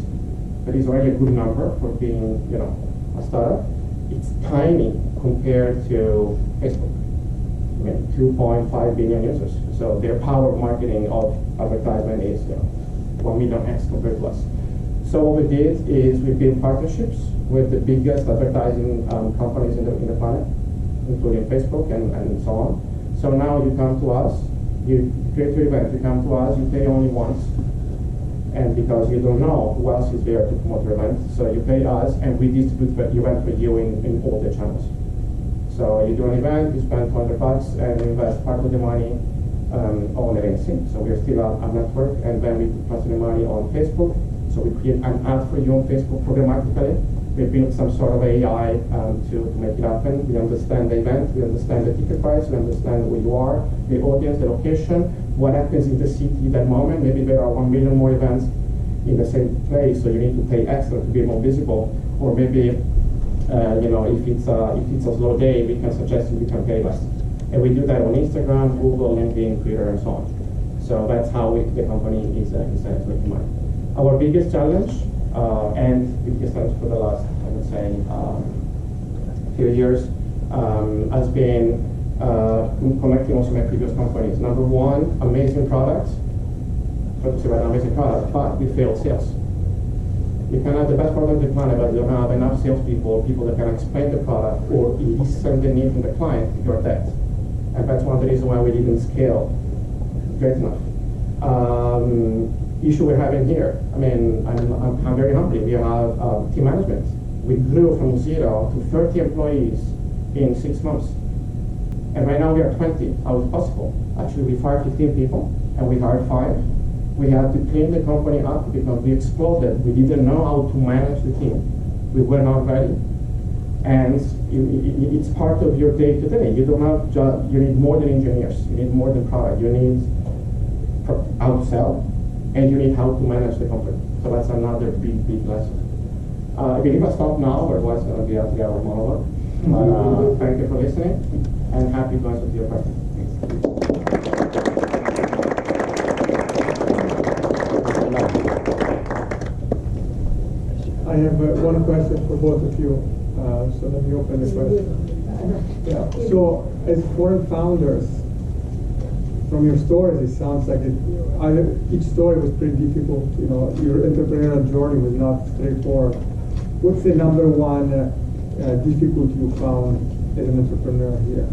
That is already a good number for being, a startup. It's tiny compared to Facebook. I mean, 2.5 billion users. So their power of marketing of advertisement is 1 million X compared to us. So what we did is we built partnerships with the biggest advertising companies in the planet, including Facebook and so on. So now you come to us, you create your event, you come to us, you pay only once, and because you don't know who else is there to promote your event, so you pay us and we distribute the event for you in all the channels. So you do an event, you spend $200 and you invest part of the money on Evensia. So we're still a network, and then we put the money on Facebook. So we create an ad for you on Facebook programmatically. We build some sort of AI to make it happen. We understand the event, we understand the ticket price, we understand where you are, the audience, the location, what happens in the city at that moment. Maybe there are 1 million more events in the same place, so you need to pay extra to be more visible. Or maybe, if it's a slow day, we can suggest you can pay less. And we do that on Instagram, Google, LinkedIn, Twitter, and so on. So that's how the company is making money. Our biggest challenge, and biggest challenge for the last, I would say, few years, has been connecting also my previous companies. Number one, amazing products. Amazing product, but we failed sales. You can have the best product on the planet, but you don't have enough salespeople, people that can explain the product or listen the need from the client, you're dead. And that's one of the reasons why we didn't scale great enough. Issue we're having here, I mean, I'm very humble. We have team management. We grew from 0 to 30 employees in 6 months. And right now we are 20. How is it possible? Actually, we fired 15 people and we hired 5. We had to clean the company up because we exploded. We didn't know how to manage the team. We were not ready. And it's part of your day-to-day. You don't have just, you need more than engineers. You need more than product. You need how to sell, and you need how to manage the company. So that's another big lesson. I believe I stop now, otherwise it's going to be a 3-hour monologue. Thank you for listening, and happy to answer your questions. I have one question for both of you. So let me open the question. Yeah. So as foreign founders, from your stories, it sounds like each story was pretty difficult. You know, your entrepreneurial journey was not straightforward. What's the number one difficulty you found as an entrepreneur here?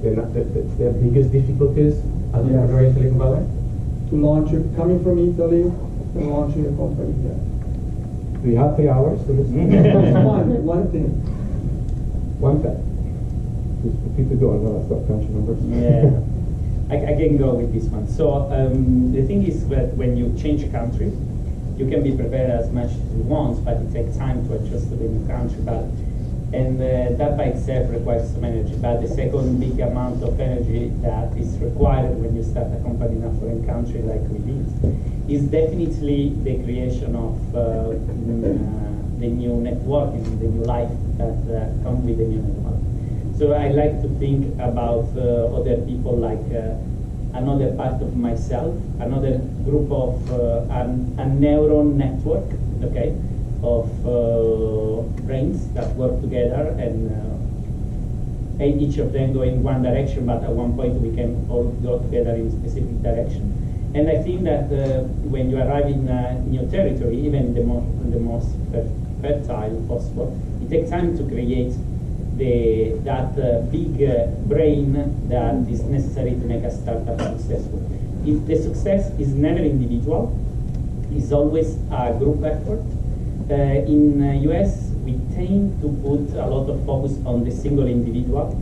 The biggest difficulties as an entrepreneur in Silicon Valley? To launch it, coming from Italy and launching a company here. Do you have 3 hours to listen? one thing. One thing. Just for people to go, I'm going to start crunching numbers. Yeah, I can go with this one. So the thing is that when you change a country, you can be prepared as much as you want, but it takes time to adjust to the new country. And that by itself requires some energy. But the second big amount of energy that is required when you start a company in a foreign country like we did is definitely the creation of the new networking, the new life that comes with the new network. So I like to think about other people like another part of myself, another group of a neuron network, okay, of brains that work together and each of them go in one direction, but at one point we can all go together in a specific direction. And I think that when you arrive in a new territory, even the most fertile possible, it takes time to create that big brain that is necessary to make a startup successful. If the success is never individual, it's always a group effort. In US, we tend to put a lot of focus on the single individual,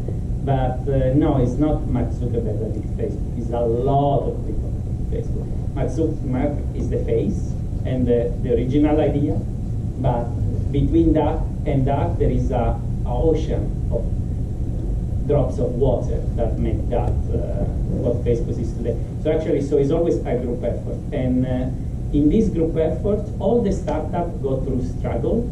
but no, it's not Mark Zuckerberg that is Facebook. It's a lot of people in Facebook. Mark is the face and the original idea, but between that and that, there is a ocean of drops of water that make that what Facebook is today. So actually, so it's always a group effort. And in this group effort, all the startups go through struggle,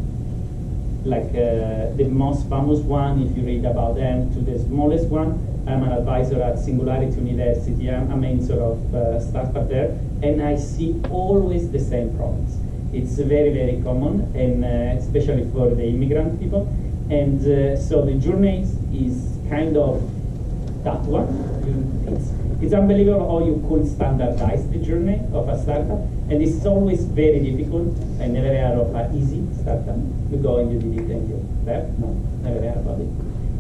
like the most famous one, if you read about them, to the smallest one. I'm an advisor at Singularity University. I'm a mentor of startup there, and I see always the same problems. It's very, very common, and especially for the immigrant people. And so the journey is kind of that one. It's unbelievable how you could standardize the journey of a startup, and it's always very difficult. I never heard of an easy startup. You go and you did it and you left. No, never heard about it.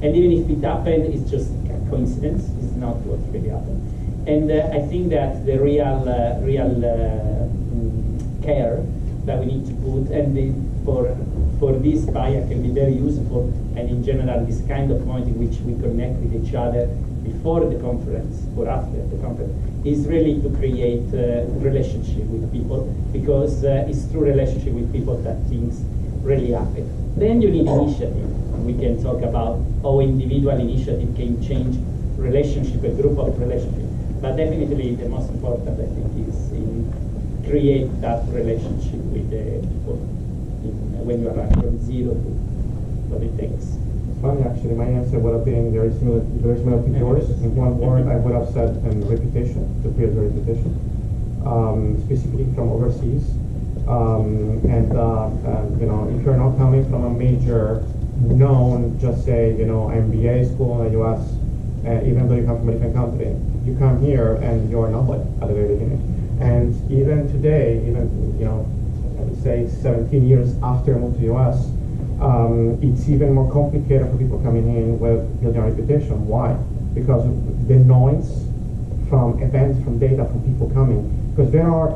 And even if it happened, it's just a coincidence. It's not what really happened. And I think that the real care that we need to put, and for this BAIA can be very useful, and in general this kind of point in which we connect with each other before the conference or after the conference, is really to create a relationship with people, because it's through relationship with people that things really happen. Then you need initiative. We can talk about how individual initiative can change relationship, a group of relationships. But definitely the most important, I think, is in create that relationship with the people when you arrive from zero to what it takes. Funny, actually, my answer would have been very similar to yours. In one word, I would have said reputation, to build a reputation, specifically from overseas. You know, if you're not coming from a major known, just say, you know, MBA school in the US, even though you come from a different country, you come here and you're nobody at the very beginning. And even today, even, you know, I would say 17 years after I moved to the US, it's even more complicated for people coming in with building a reputation. Why? Because the noise from events, from data, from people coming. Because there are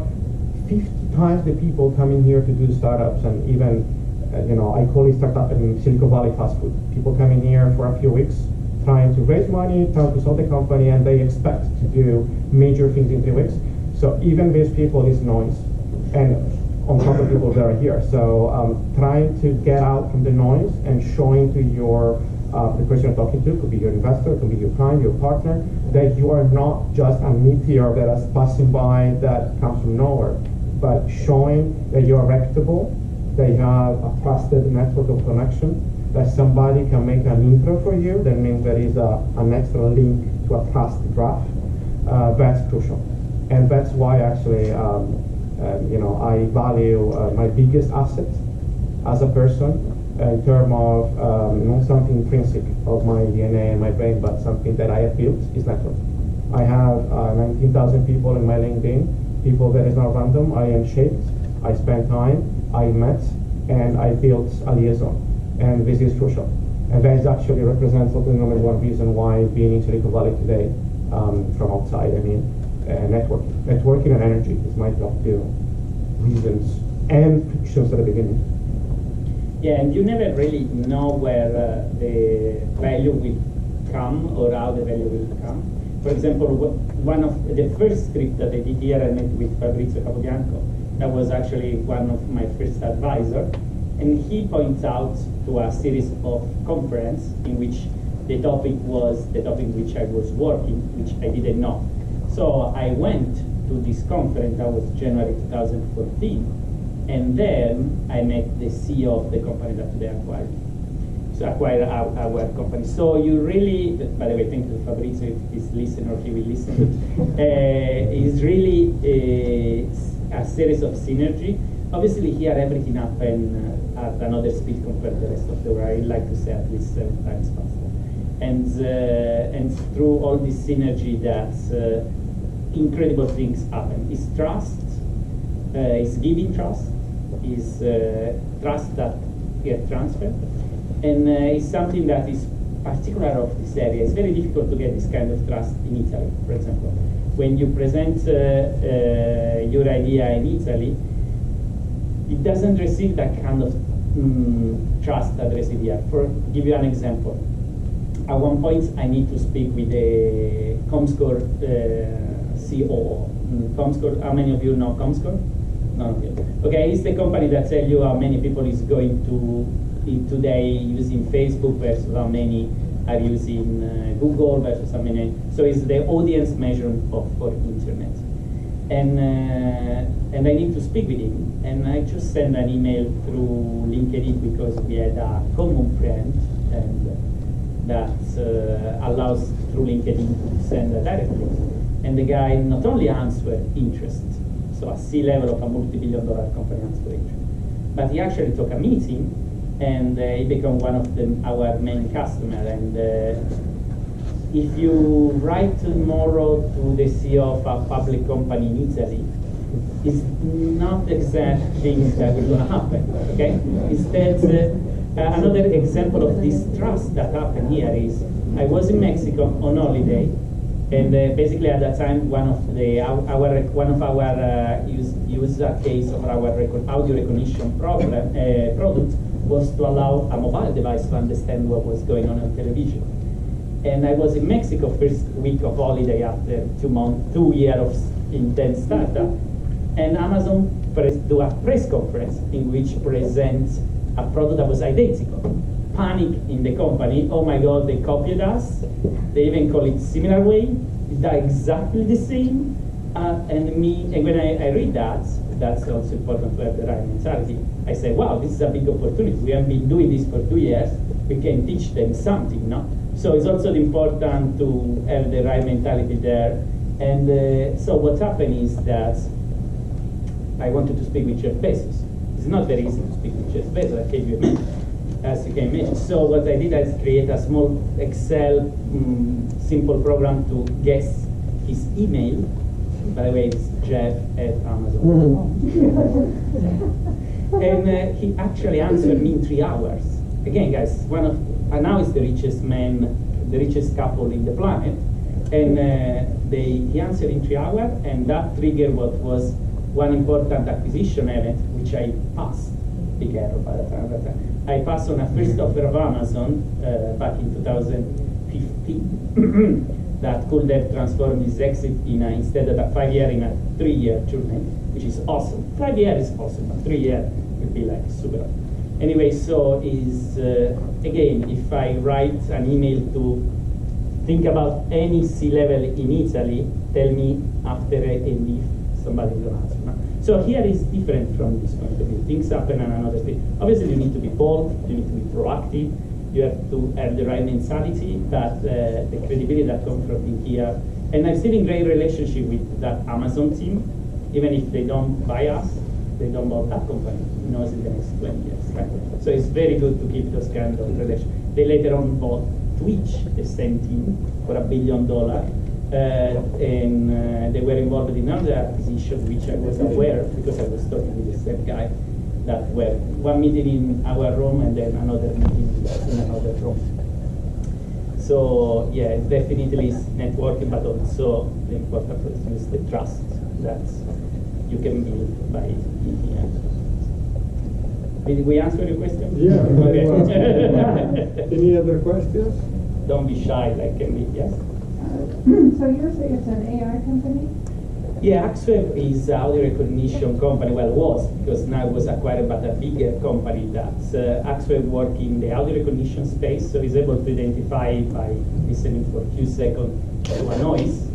50 times the people coming here to do startups, and even, you know, I call it startup in Silicon Valley fast food. People coming here for a few weeks, trying to raise money, trying to sell the company, and they expect to do major things in 3 weeks. So even these people is noise, and on top of people that are here. So trying to get out from the noise and showing to your the person you're talking to, could be your investor, could be your client, your partner, that you are not just a meteor that is passing by that comes from nowhere, but showing that you are reputable, that you have a trusted network of connection, that somebody can make an intro for you. That means there is an extra link to a trust graph. That's crucial. And that's why actually I value my biggest asset as a person in terms of not something intrinsic of my DNA and my brain, but something that I have built is network. I have 19,000 people in my LinkedIn, people that is not random. I am shaped, I spent time, I met, and I built a liaison. And this is crucial. And that is actually represents the number one reason why being in Silicon Valley today, from outside, networking. Networking and energy is my top two reasons and frictions at the beginning. Yeah, and you never really know where the value will come or how the value will come. For example, one of the first trip that I did here, I met with Fabrizio Capobianco. That was actually one of my first advisors. And he points out to a series of conferences in which the topic was the topic which I was working, which I didn't know. So I went to this conference, that was January 2014, and then I met the CEO of the company that they acquired. So acquired our company. So you really, by the way, thank you Fabrizio, if he's listening or he will listen, is really a series of synergy. Obviously here everything happened at another speed compared to the rest of the world. I like to say at least 7 times faster. And through all this synergy that incredible things happen. Is trust, is giving trust, is trust that get transferred. And it's something that is particular of this area. It's very difficult to get this kind of trust in Italy, for example. When you present your idea in Italy, it doesn't receive that kind of trust that receives here. For give you an example, at one point I need to speak with the Comscore COO. Comscore, how many of you know Comscore? None of you. Okay, it's the company that tells you how many people is going to today using Facebook versus how many are using Google versus how many. So it's the audience measurement for internet. And I need to speak with him, and I just send an email through LinkedIn because we had a common friend, and that allows through LinkedIn to send a direct link. And the guy not only answered interest, so a C-level of a multi-billion-dollar company answered interest, but he actually took a meeting, and he became one of our main customers. And if you write tomorrow to the CEO of a public company in Italy, it's not the exact thing that is going to happen, okay? Instead, another example of this trust that happened here is, I was in Mexico on holiday, and basically at that time, one of our use case of our audio recognition product was to allow a mobile device to understand what was going on television. And I was in Mexico first week of holiday after 2 years of intense startup. And Amazon do a press conference in which presents a product that was identical. Panic in the company, oh my God, they copied us. They even call it similar way. They're exactly the same. And when I read that, that's also important to have the right mentality. I say, wow, this is a big opportunity. We have been doing this for 2 years. We can teach them something, no? So it's also important to have the right mentality there. And so what happened is that I wanted to speak with Jeff Bezos. It's not very easy to speak with Jeff Bezos, I gave you a minute, as you can imagine. So what I did is create a small Excel simple program to guess his email. By the way, it's Jeff at Amazon. And he actually answered me in 3 hours. Again, guys, now he's the richest man, the richest couple in the planet. And he answered in 3 hours, and that triggered what was one important acquisition event, which I passed. Be careful by the time. I passed on a first offer of Amazon back in 2015 that could have transformed his exit instead of a 5-year in a 3-year journey, which is awesome. 5 years is awesome, but 3 years would be like super. Anyway, so again, if I write an email to think about any C-level in Italy, tell me after and if somebody's going to answer. No? So here is different from this point of view. Things happen on another stage. Obviously, you need to be bold, you need to be proactive, you have to have the right mentality, but the credibility that comes from in here. And I'm still in great relationship with that Amazon team. even if they don't buy us, they don't buy that company, who knows in the next 20 years, right? So it's very good to keep those kind of relations. They later on bought Twitch, the same team, for $1 billion, and they were involved in another acquisition, which I was aware because I was talking with the same guy, that were one meeting in our room and then another meeting in another room. So yeah, it definitely is networking, but also the important thing is the trust that you can build by meeting. Did we answer your question? Yeah. Okay. Any other questions? Don't be shy, like can be, yes? So you're saying it's an AI company? Yeah, Axweb is an audio recognition company, well, was, because now it was acquired by a bigger company that Axweb work in the audio recognition space, so is able to identify by listening for a few seconds to a noise,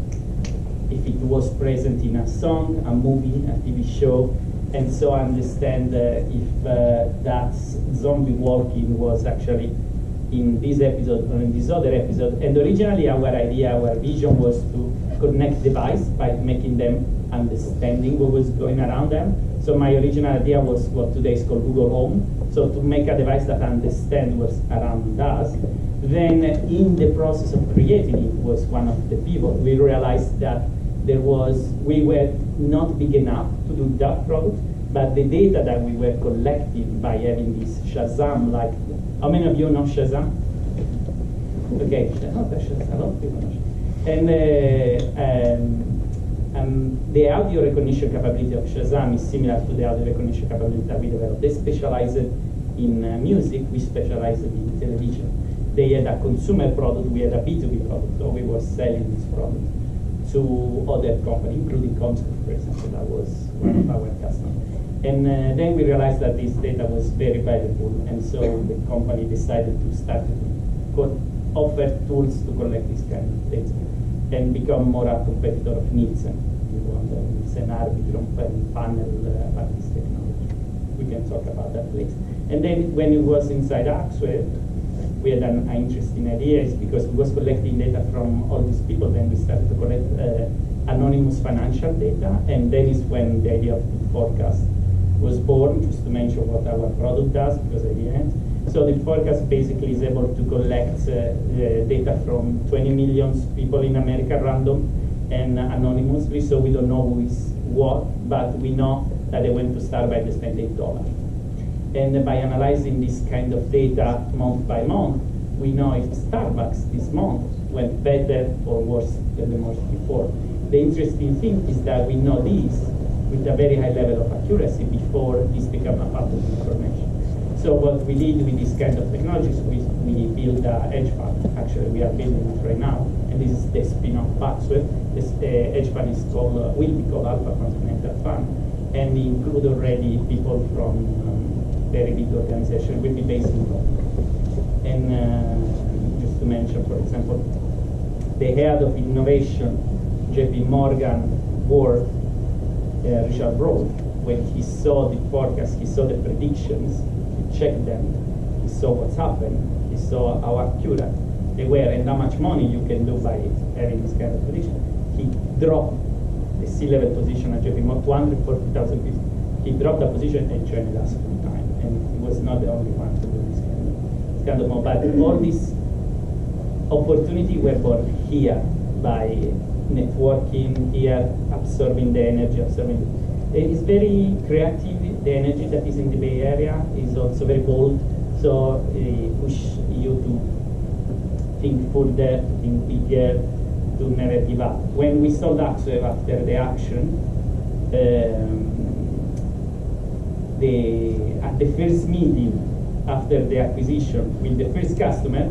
if it was present in a song, a movie, a TV show, and so understand if that zombie walking was actually in this episode or in this other episode. And originally our idea, our vision was to connect device by making them understanding what was going around them. So my original idea was what today is called Google Home. So to make a device that understands what's around us. Then in the process of creating it was one of the people. We realized that we were not big enough to do that product, but the data that we were collecting by having this Shazam, like, how many of you know Shazam? Okay, Shazam, a lot of people know Shazam. And the audio recognition capability of Shazam is similar to the audio recognition capability that we developed. They specialized in music, we specialized in television. They had a consumer product, we had a B2B product, so we were selling this product to other companies, including Comscore, for example, that was one of our customers. And then we realized that this data was very valuable, and so the company decided to start to offer tools to collect this kind of data and become more a competitor of Nielsen. Nielsen Arbitron panel about this technology. We can talk about that later. And then when it was inside Axweb, we had an interesting idea, is because we was collecting data from all these people, then we started to collect anonymous financial data, and that is when the idea of the forecast was born, just to mention what our product does, because I didn't. So the forecast basically is able to collect data from 20 million people in America random and anonymously, so we don't know who is what, but we know that they went to Starbucks, they spent $8. And by analyzing this kind of data month by month, we know if Starbucks this month went better or worse than the month before. The interesting thing is that we know this with a very high level of accuracy before this became a public information. So what we did with this kind of technologies, we built a hedge fund. Actually, we are building it right now, and this is the spin-off Axweb. This hedge fund is called, will be called Alpha Continental Fund, and we include already people from very big organizations, will be based in Rome. And just to mention, for example, the head of innovation, JP Morgan board, Richard Rowe, when he saw the forecast, he saw the predictions, he checked them, he saw what's happened, he saw how accurate they were and how much money you can do by having this kind of prediction. He dropped the C-level position at JP Morgan, 240,000 people. He dropped the position and joined us full time, and he was not the only one to do this kind of move. But all these opportunities were born here by networking, here absorbing the energy, It is very creative. The energy that is in the Bay Area is also very bold, so push you to think further, to think bigger, to never give up. When we sold Axweb after the action, at the first meeting after the acquisition with the first customer,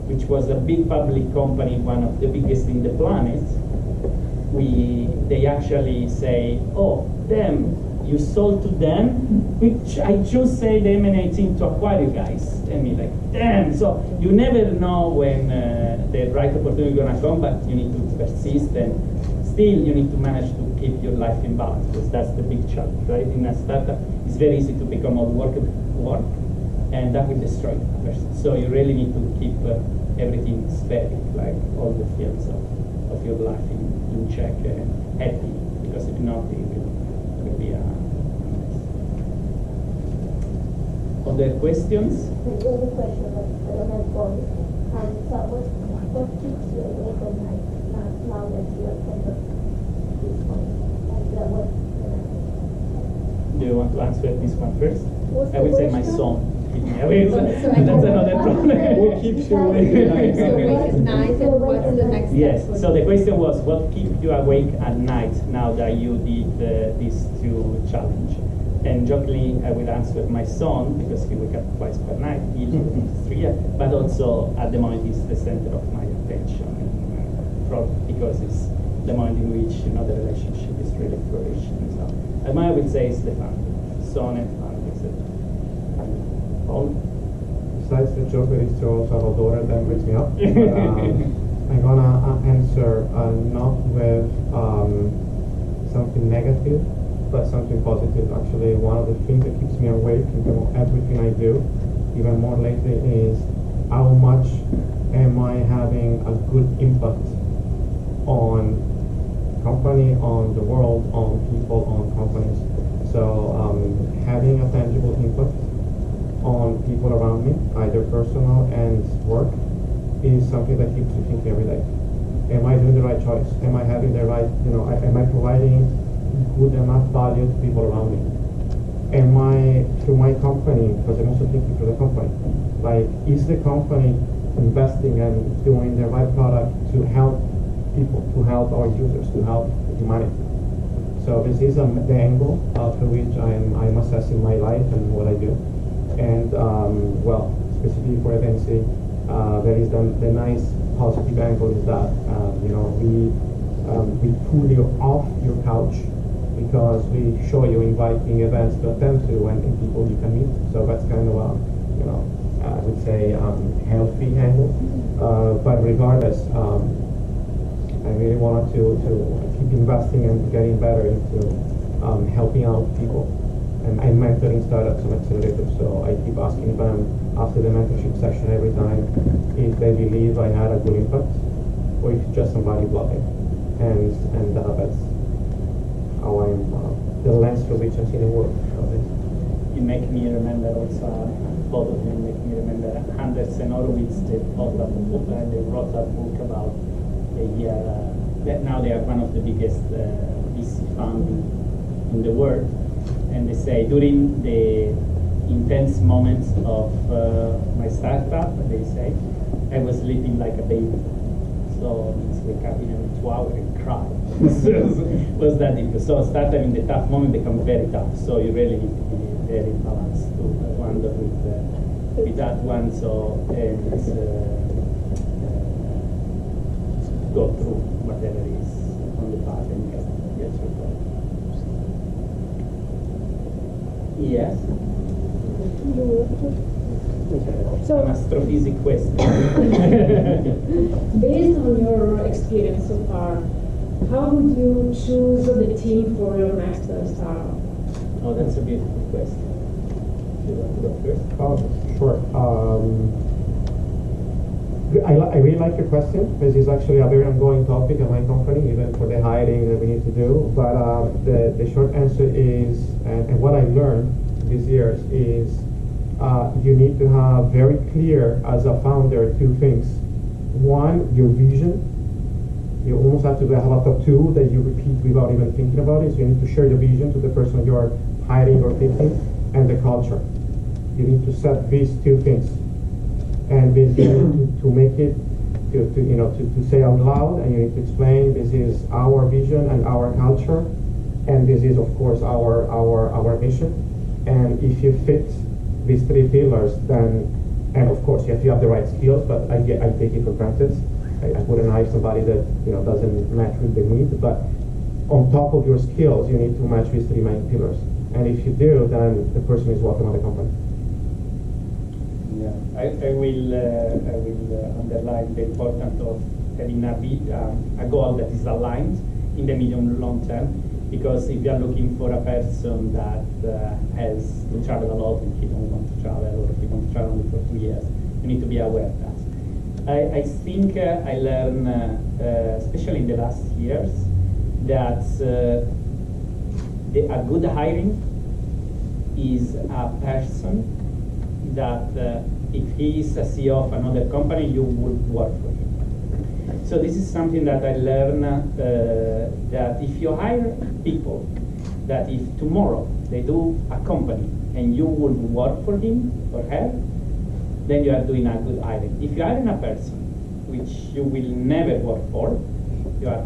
which was a big public company, one of the biggest in the planet, they actually say, oh, damn, you sold to them, which I just say the M&A team to acquire you guys. And me like, damn, so you never know when the right opportunity is gonna come, but you need to persist, and still you need to manage to keep your life in balance, because that's the big challenge, right? In a startup, it's very easy to become all work, and that will destroy a person. So you really need to keep everything steady, like all the fields of your life in check and happy, because if not, you other questions? The only question that I don't have one. So what keeps you awake at night now that you are kind of this one? And what? Do you want to answer this one first? What's I would the say my question? son. Keep me awake. So That's another problem. What keeps you awake at night? So awake at night, and what's the next step? Yes, so the question was, what keeps you awake at night now that you did these two challenge? And jokingly, I will answer my son, because he wakes up twice per night, he's 3 years, but also at the moment he's the center of my attention, because it's the moment in which the relationship is really flourishing. So, I would say it's the family, son and family. Paul? Besides the joke that is to also have a daughter that wakes me up, but, I'm gonna answer not with something negative, but something positive. Actually, one of the things that keeps me awake in everything I do, even more lately, is how much am I having a good impact on company, on the world, on people, on companies. So having a tangible impact on people around me, either personal and work, is something that keeps me thinking every day. Am I doing the right choice? Am I having the right, am I providing good enough value to people around me? Am I, through my company, because I'm also thinking through the company, like, is the company investing and doing the right product to help people, to help our users, to help humanity? So this is the angle through which I'm assessing my life and what I do. And well, specifically for FNC, there is the nice positive angle is that we pull you off your couch because we show you inviting events to attend to and people you can meet. So that's kind of a I would say healthy angle. But regardless, I really wanted to keep investing and getting better into helping out people. And I'm mentoring startups and accelerators, so I keep asking them after the mentorship session every time if they believe I had a good impact or if it's just somebody bluffing. And that's how I'm, the lens through which I'm seeing the world. You make me remember also, both of them make me remember Anders and Horowitz, they wrote a book about a year, that now they are one of the biggest VC funds in the world. And they say during the intense moments of my startup, they say, I was sleeping like a baby. So it's wake up in 2 hours and cry. Was that difficult? So startup in the tough moment become very tough. So you really need to be very balanced to wander with that one. So just go through whatever is on the path and get your goal. Yes. So, an astrophysics question. based on your experience so far, how would you choose the team for your next startup? Oh, that's a beautiful question. Do you want to go first? Sure. I really like your question. This is actually a very ongoing topic at my company, even for the hiring that we need to do. But the short answer is, and what I learned these years is, you need to have very clear as a founder 2 things. One, your vision. You almost have to have a tattoo that you repeat without even thinking about it. So you need to share the vision to the person you're hiring or picking, and the culture. You need to set these 2 things. And to make it, to say out loud, and you need to explain this is our vision and our culture, and this is of course our mission. And if you fit these 3 pillars, then, and of course you have the right skills, but I take it for granted. I wouldn't hire somebody that doesn't match with the need. But on top of your skills, you need to match these 3 main pillars. And if you do, then the person is welcome at the company. Yeah, I will underline the importance of having a goal that is aligned in the medium long term, because if you are looking for a person that has to travel a lot and he don't want to travel, or he wants to travel only for 2 years, you need to be aware of that. I think I learned, especially in the last years, that a good hiring is a person that if he is a CEO of another company, you would work for him. So this is something that I learned, that if you hire people, that if tomorrow they do a company and you will work for him or her, then you are doing a good hiring. If you are in a person which you will never work for, you are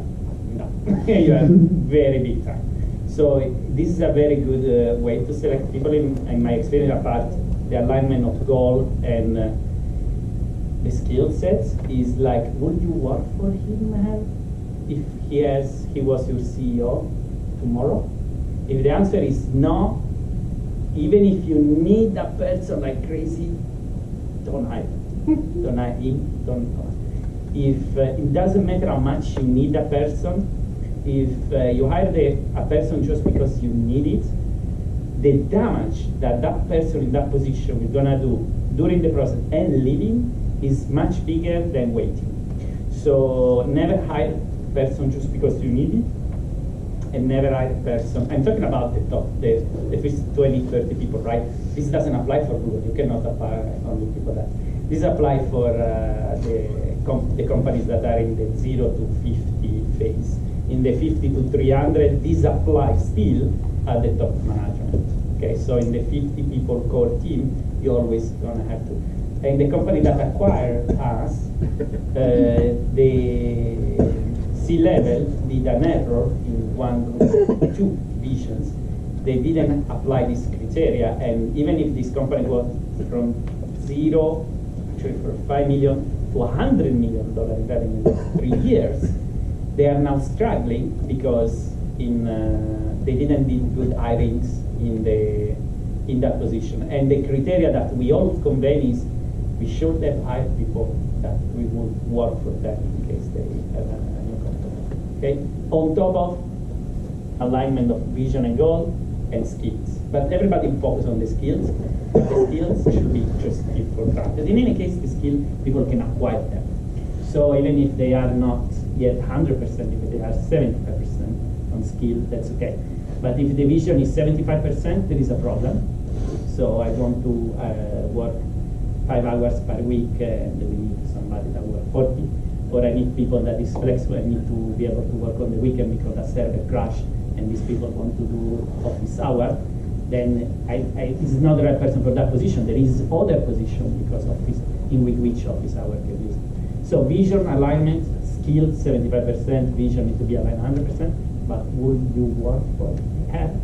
no, you are very big time. So this is a very good way to select people. In my experience, apart the alignment of goal and the skill sets, is like, would you work for him if he was your CEO tomorrow? If the answer is no, even if you need a person like crazy, don't hire him. Don't hire him. Don't. If it doesn't matter how much you need a person, if you hire a person just because you need it, the damage that that person in that position is gonna do during the process and leaving is much bigger than waiting. So never hire a person just because you need it, and never hire a person. I'm talking about the top, the first 20, 30 people, right? This doesn't apply for Google. You cannot apply only people that. This applies for the companies that are in the 0 to 50 phase. In the 50 to 300, this applies still at the top management. Okay, so in the 50 people core team, you're always gonna have to. And the company that acquired us, the C-level did an error in one group, two divisions. They didn't apply this criteria, and even if this company was from 0, actually from 5 million to $100 million in revenue in 3 years, they are now struggling because they didn't do good hirings in that position. And the criteria that we all convey is we should have hired people that we would work for them in case they have a new company. Okay? On top of alignment of vision and goal and skills. But everybody focus on the skills. The skills should be just kept for granted. In any case, the skill, people can acquire them. So even if they are not yet 100%, if they are 75% on skill, that's okay. But if the vision is 75%, there is a problem. So I want to work 5 hours per week, and we need somebody that works 40. Or I need people that is flexible. I need to be able to work on the weekend because a server crashed, and these people want to do office hour. Then this is not the right person for that position. There is other position because office in which office hour can use. So vision alignment, skill 75%, vision needs to be aligned 100%. But would you work for him?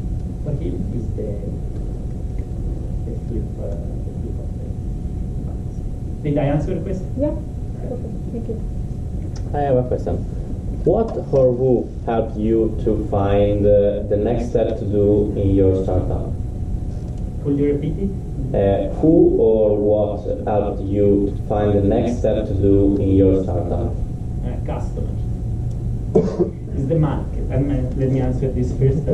Is the flip of the. Did I answer the question? Yeah. Okay. Thank you. I have a question. What or who helped you to find the next step to do in your startup? Could you repeat it? Who or what helped you to find the next step to do in your startup? Customers. Is the market. And let me answer this first.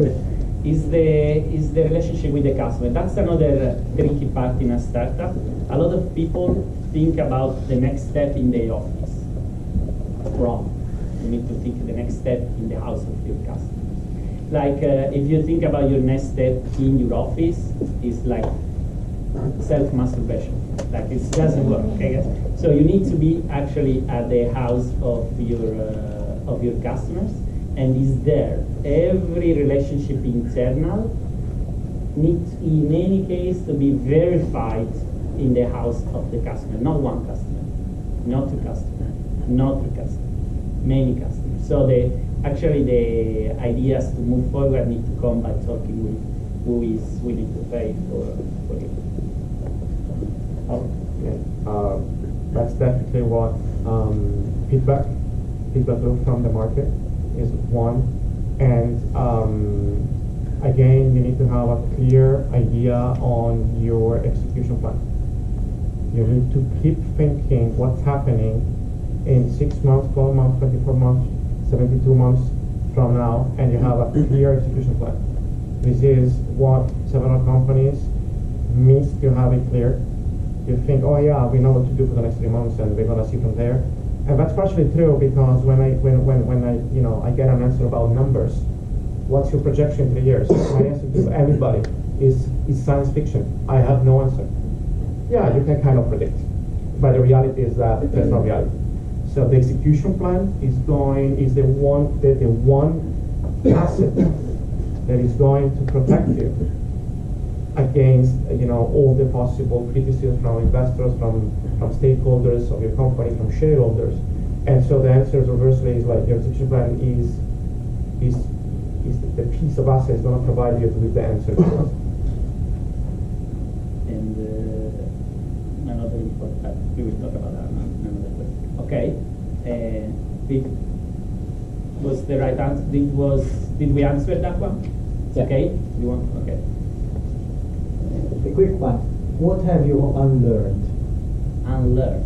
Is the relationship with the customer. That's another tricky part in a startup. A lot of people think about the next step in the office. Wrong. You need to think the next step in the house of your customers. Like if you think about your next step in your office, is like self-masturbation. Like it doesn't work. Okay? So you need to be actually at the house of your customers, and is there. Every relationship internal needs, in any case, to be verified in the house of the customer. Not one customer, not two customers, not three customers, many customers. So the ideas to move forward need to come by talking with who is willing to pay for it. That's definitely what feedback loop from the market is one. And again, you need to have a clear idea on your execution plan. You need to keep thinking what's happening in 6 months, 12 months, 24 months, 72 months from now, and you have a clear execution plan. This is what several companies miss to have it clear. You think, oh yeah, we know what to do for the next 3 months, and we're gonna see from there. And that's partially true because when I get an answer about numbers, what's your projection in 3 years? My answer to anybody is science fiction. I have no answer. yeah, you can kind of predict. But the reality is that there's no reality. So the execution plan is the one asset that is going to protect you against all the possible criticism from investors, from stakeholders of your company, from shareholders. And so the answer reversely is like your execution plan is the piece of asset is going to provide you with the answer. And another important, we will talk about that another question. Okay. Was the right answer? Did we answer that one? Yeah. Okay. You want? Okay. A quick one. What have you unlearned? Unlearned.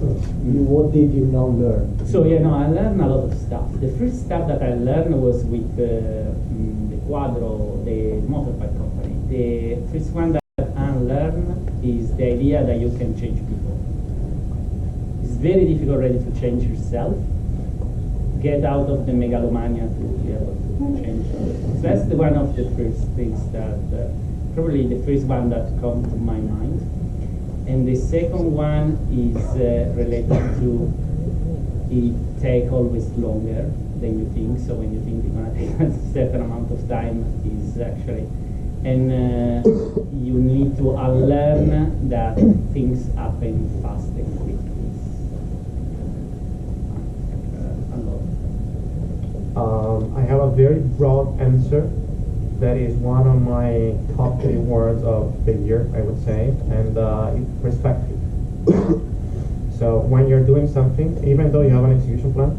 What did you not learn? So I learned a lot of stuff. The first stuff that I learned was with the Quadro, the motorbike company. The first one that I learned is the idea that you can change people. It's very difficult already to change yourself. Get out of the megalomania to be able to change. So that's one of the first things that, probably the first one that comes to my mind. And the second one is related to it take always longer than you think. So when you think it's going to take a certain amount of time, is actually, and you need to unlearn that things happen fast and quick. I have a very broad answer that is one of my top 3 words of the year, I would say, and it's perspective. So when you're doing something, even though you have an execution plan,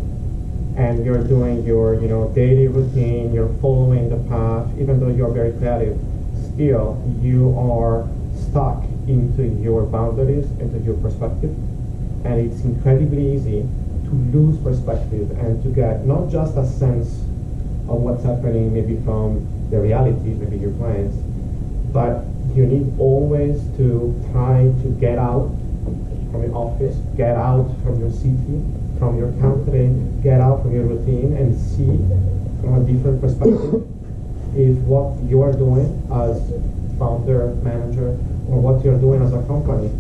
and you're doing your daily routine, you're following the path, even though you're very creative, still you are stuck into your boundaries, into your perspective, and it's incredibly easy to lose perspective and to get not just a sense of what's happening maybe from the reality, maybe your plans, but you need always to try to get out from your office, get out from your city, from your country, get out from your routine and see from a different perspective if what you are doing as founder, manager, or what you're doing as a company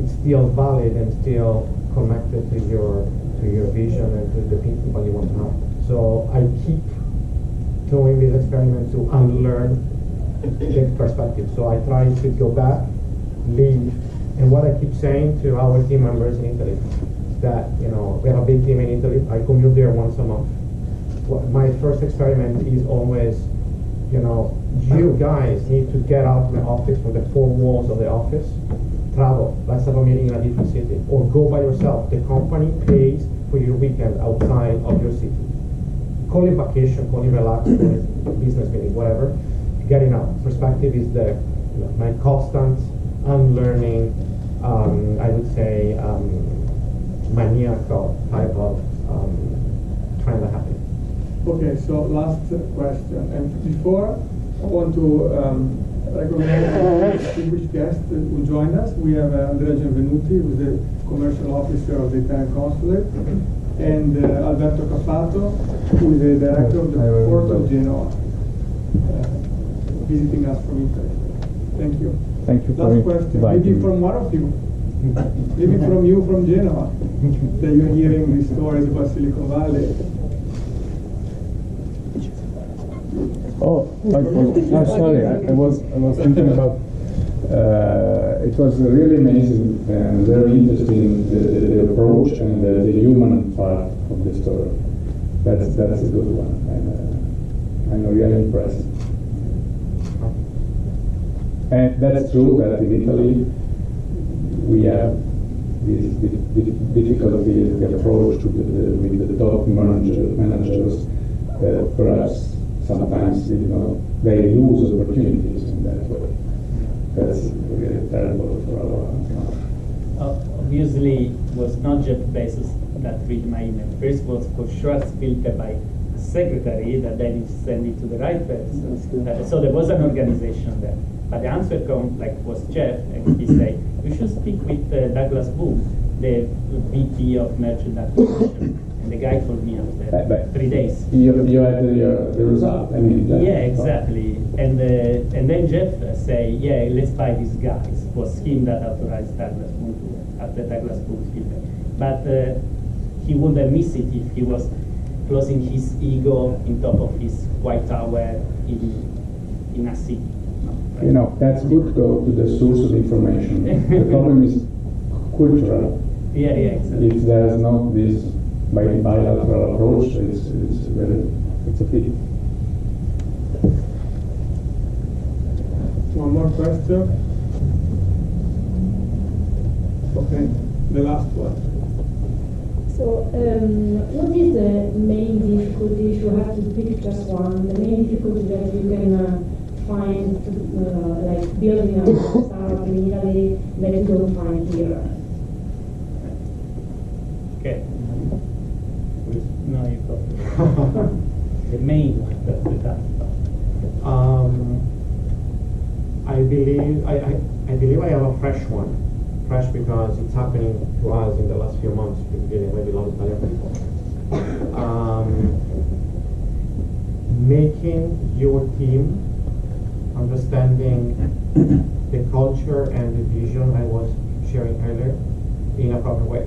is still valid and still connected to your vision and to the people you want to have. So I keep doing this experiment to unlearn the perspective. So I try to go back, leave, and what I keep saying to our team members in Italy, that we have a big team in Italy. I commute there once a month. My first experiment is always, you guys need to get out of the office, from the 4 walls of the office, travel, let's have a meeting in a different city, or go by yourself. The company pays for your weekend outside of your city. Call it vacation, call it relax, call it business meeting, whatever. Getting out. Perspective is my constant unlearning, I would say, maniacal type of trend that happens. Okay, so last question. And before, I want to recognize a distinguished guest who joined us. We have Andrea Genvenuti, who is the commercial officer of the Italian consulate, and Alberto Cappato, who is the director of the port of Genoa, visiting us from Italy. Thank you. Thank you. Last question. Maybe from one of you. Maybe from you from Genoa, that you're hearing these stories about Silicon Valley. Oh, I'm sorry. I was thinking about. It was really amazing and very interesting, the approach and the human part of the story. That's a good one. I'm really impressed. And that's true that in Italy we have this difficulty, the approach with the top managers. Perhaps sometimes they lose opportunities in that way. That's really terrible for our country. Obviously, it was not Jeff Bezos that read my email. First was for sure filtered by a secretary that then sent it to the right person. So there was an organization there. But the answer was Jeff, and he said, you should speak with Douglas Boone, the VP of Merchant Acquisition. And the guy told me after But 3 days. You had the result. I mean, Yeah, exactly. And then Jeff say, yeah, let's buy these guys. It was him that authorized Douglas Boone after Douglas Boone feedback. But he would have missed it if he was closing his ego in top of his white tower in a city. you know, that's good to go to the source of information. The problem is cultural. Yeah, exactly. If there's not this bilateral approach, it's a pity. One more question. Okay, the last one. So, what is the main difficulty, if you have to pick just one, the main difficulty that you can find, like building a startup in Italy that you don't find here? Okay. No, you go. The main one, that's the tough. I believe I have a fresh one. Fresh because it's happening to us in the last few months. We've been dealing with a lot of Italian people. Making your team understanding the culture and the vision I was sharing earlier in a proper way.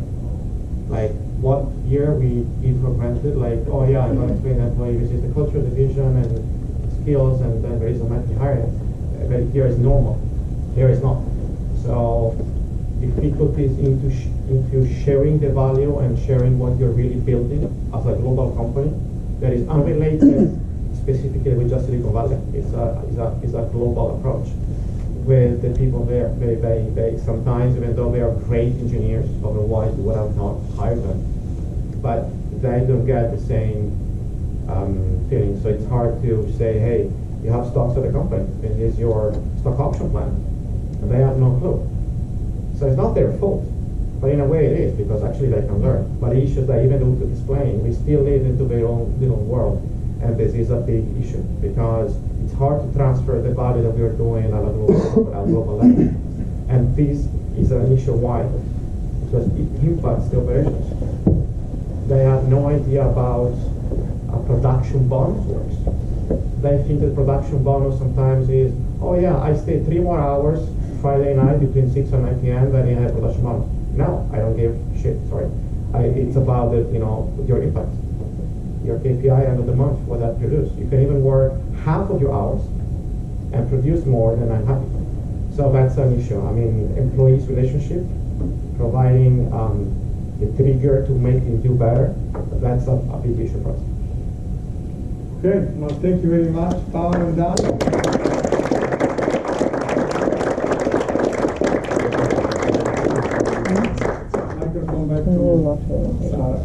Like what here we give for granted, like, oh yeah, I'm going to explain to employee this is the culture, the vision, and skills, and then there is a monthly hire. But here is normal. Here is not. So difficulties into sharing the value and sharing what you're really building as a global company that is unrelated specifically with just Silicon Valley. It's a global approach with the people there. They sometimes, even though they are great engineers, otherwise you would have not hired them, but they don't get the same feeling. So it's hard to say, hey, you have stocks at the company, and here's your stock option plan, and they have no clue. So it's not their fault, but in a way it is, because actually they can learn. But issues that even though to explain, we still live into their own little world, and this is a big issue, because it's hard to transfer the value that we are doing at a global level. And this is an issue why? Because it impacts the operations. They have no idea about a production bonus works. They think that production bonus sometimes is, oh yeah, I stayed 3 more hours Friday night between 6 and 9 p.m. then you have production bonus. No, I don't give shit, sorry. It's about the, your impact. Your KPI end of the month, what that produce. You can even work half of your hours and produce more than I'm happy. So that's an issue. I mean, employees' relationship, providing the trigger to make them do better, that's a big issue for us. Okay, well, thank you very much, Paolo and Damian. Microphone back to Sarah.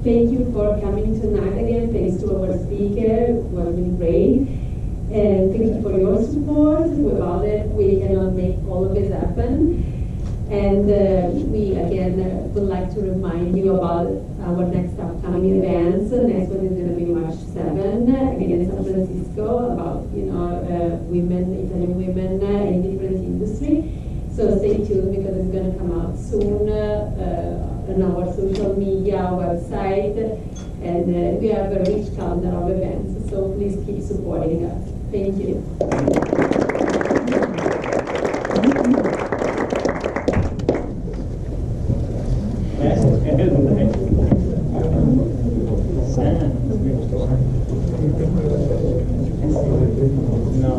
Thank you for coming tonight again. Thanks to our speaker, it was really great. And thank you for your support. Without it, we cannot make all of it happen. And we again would like to remind you about our next upcoming events. The next one is going to be March 7, again in San Francisco, about women, Italian women in different industries. So stay tuned because it's going to come out soon on our social media website, and we have a rich calendar of events. So please keep supporting us. Thank you. No.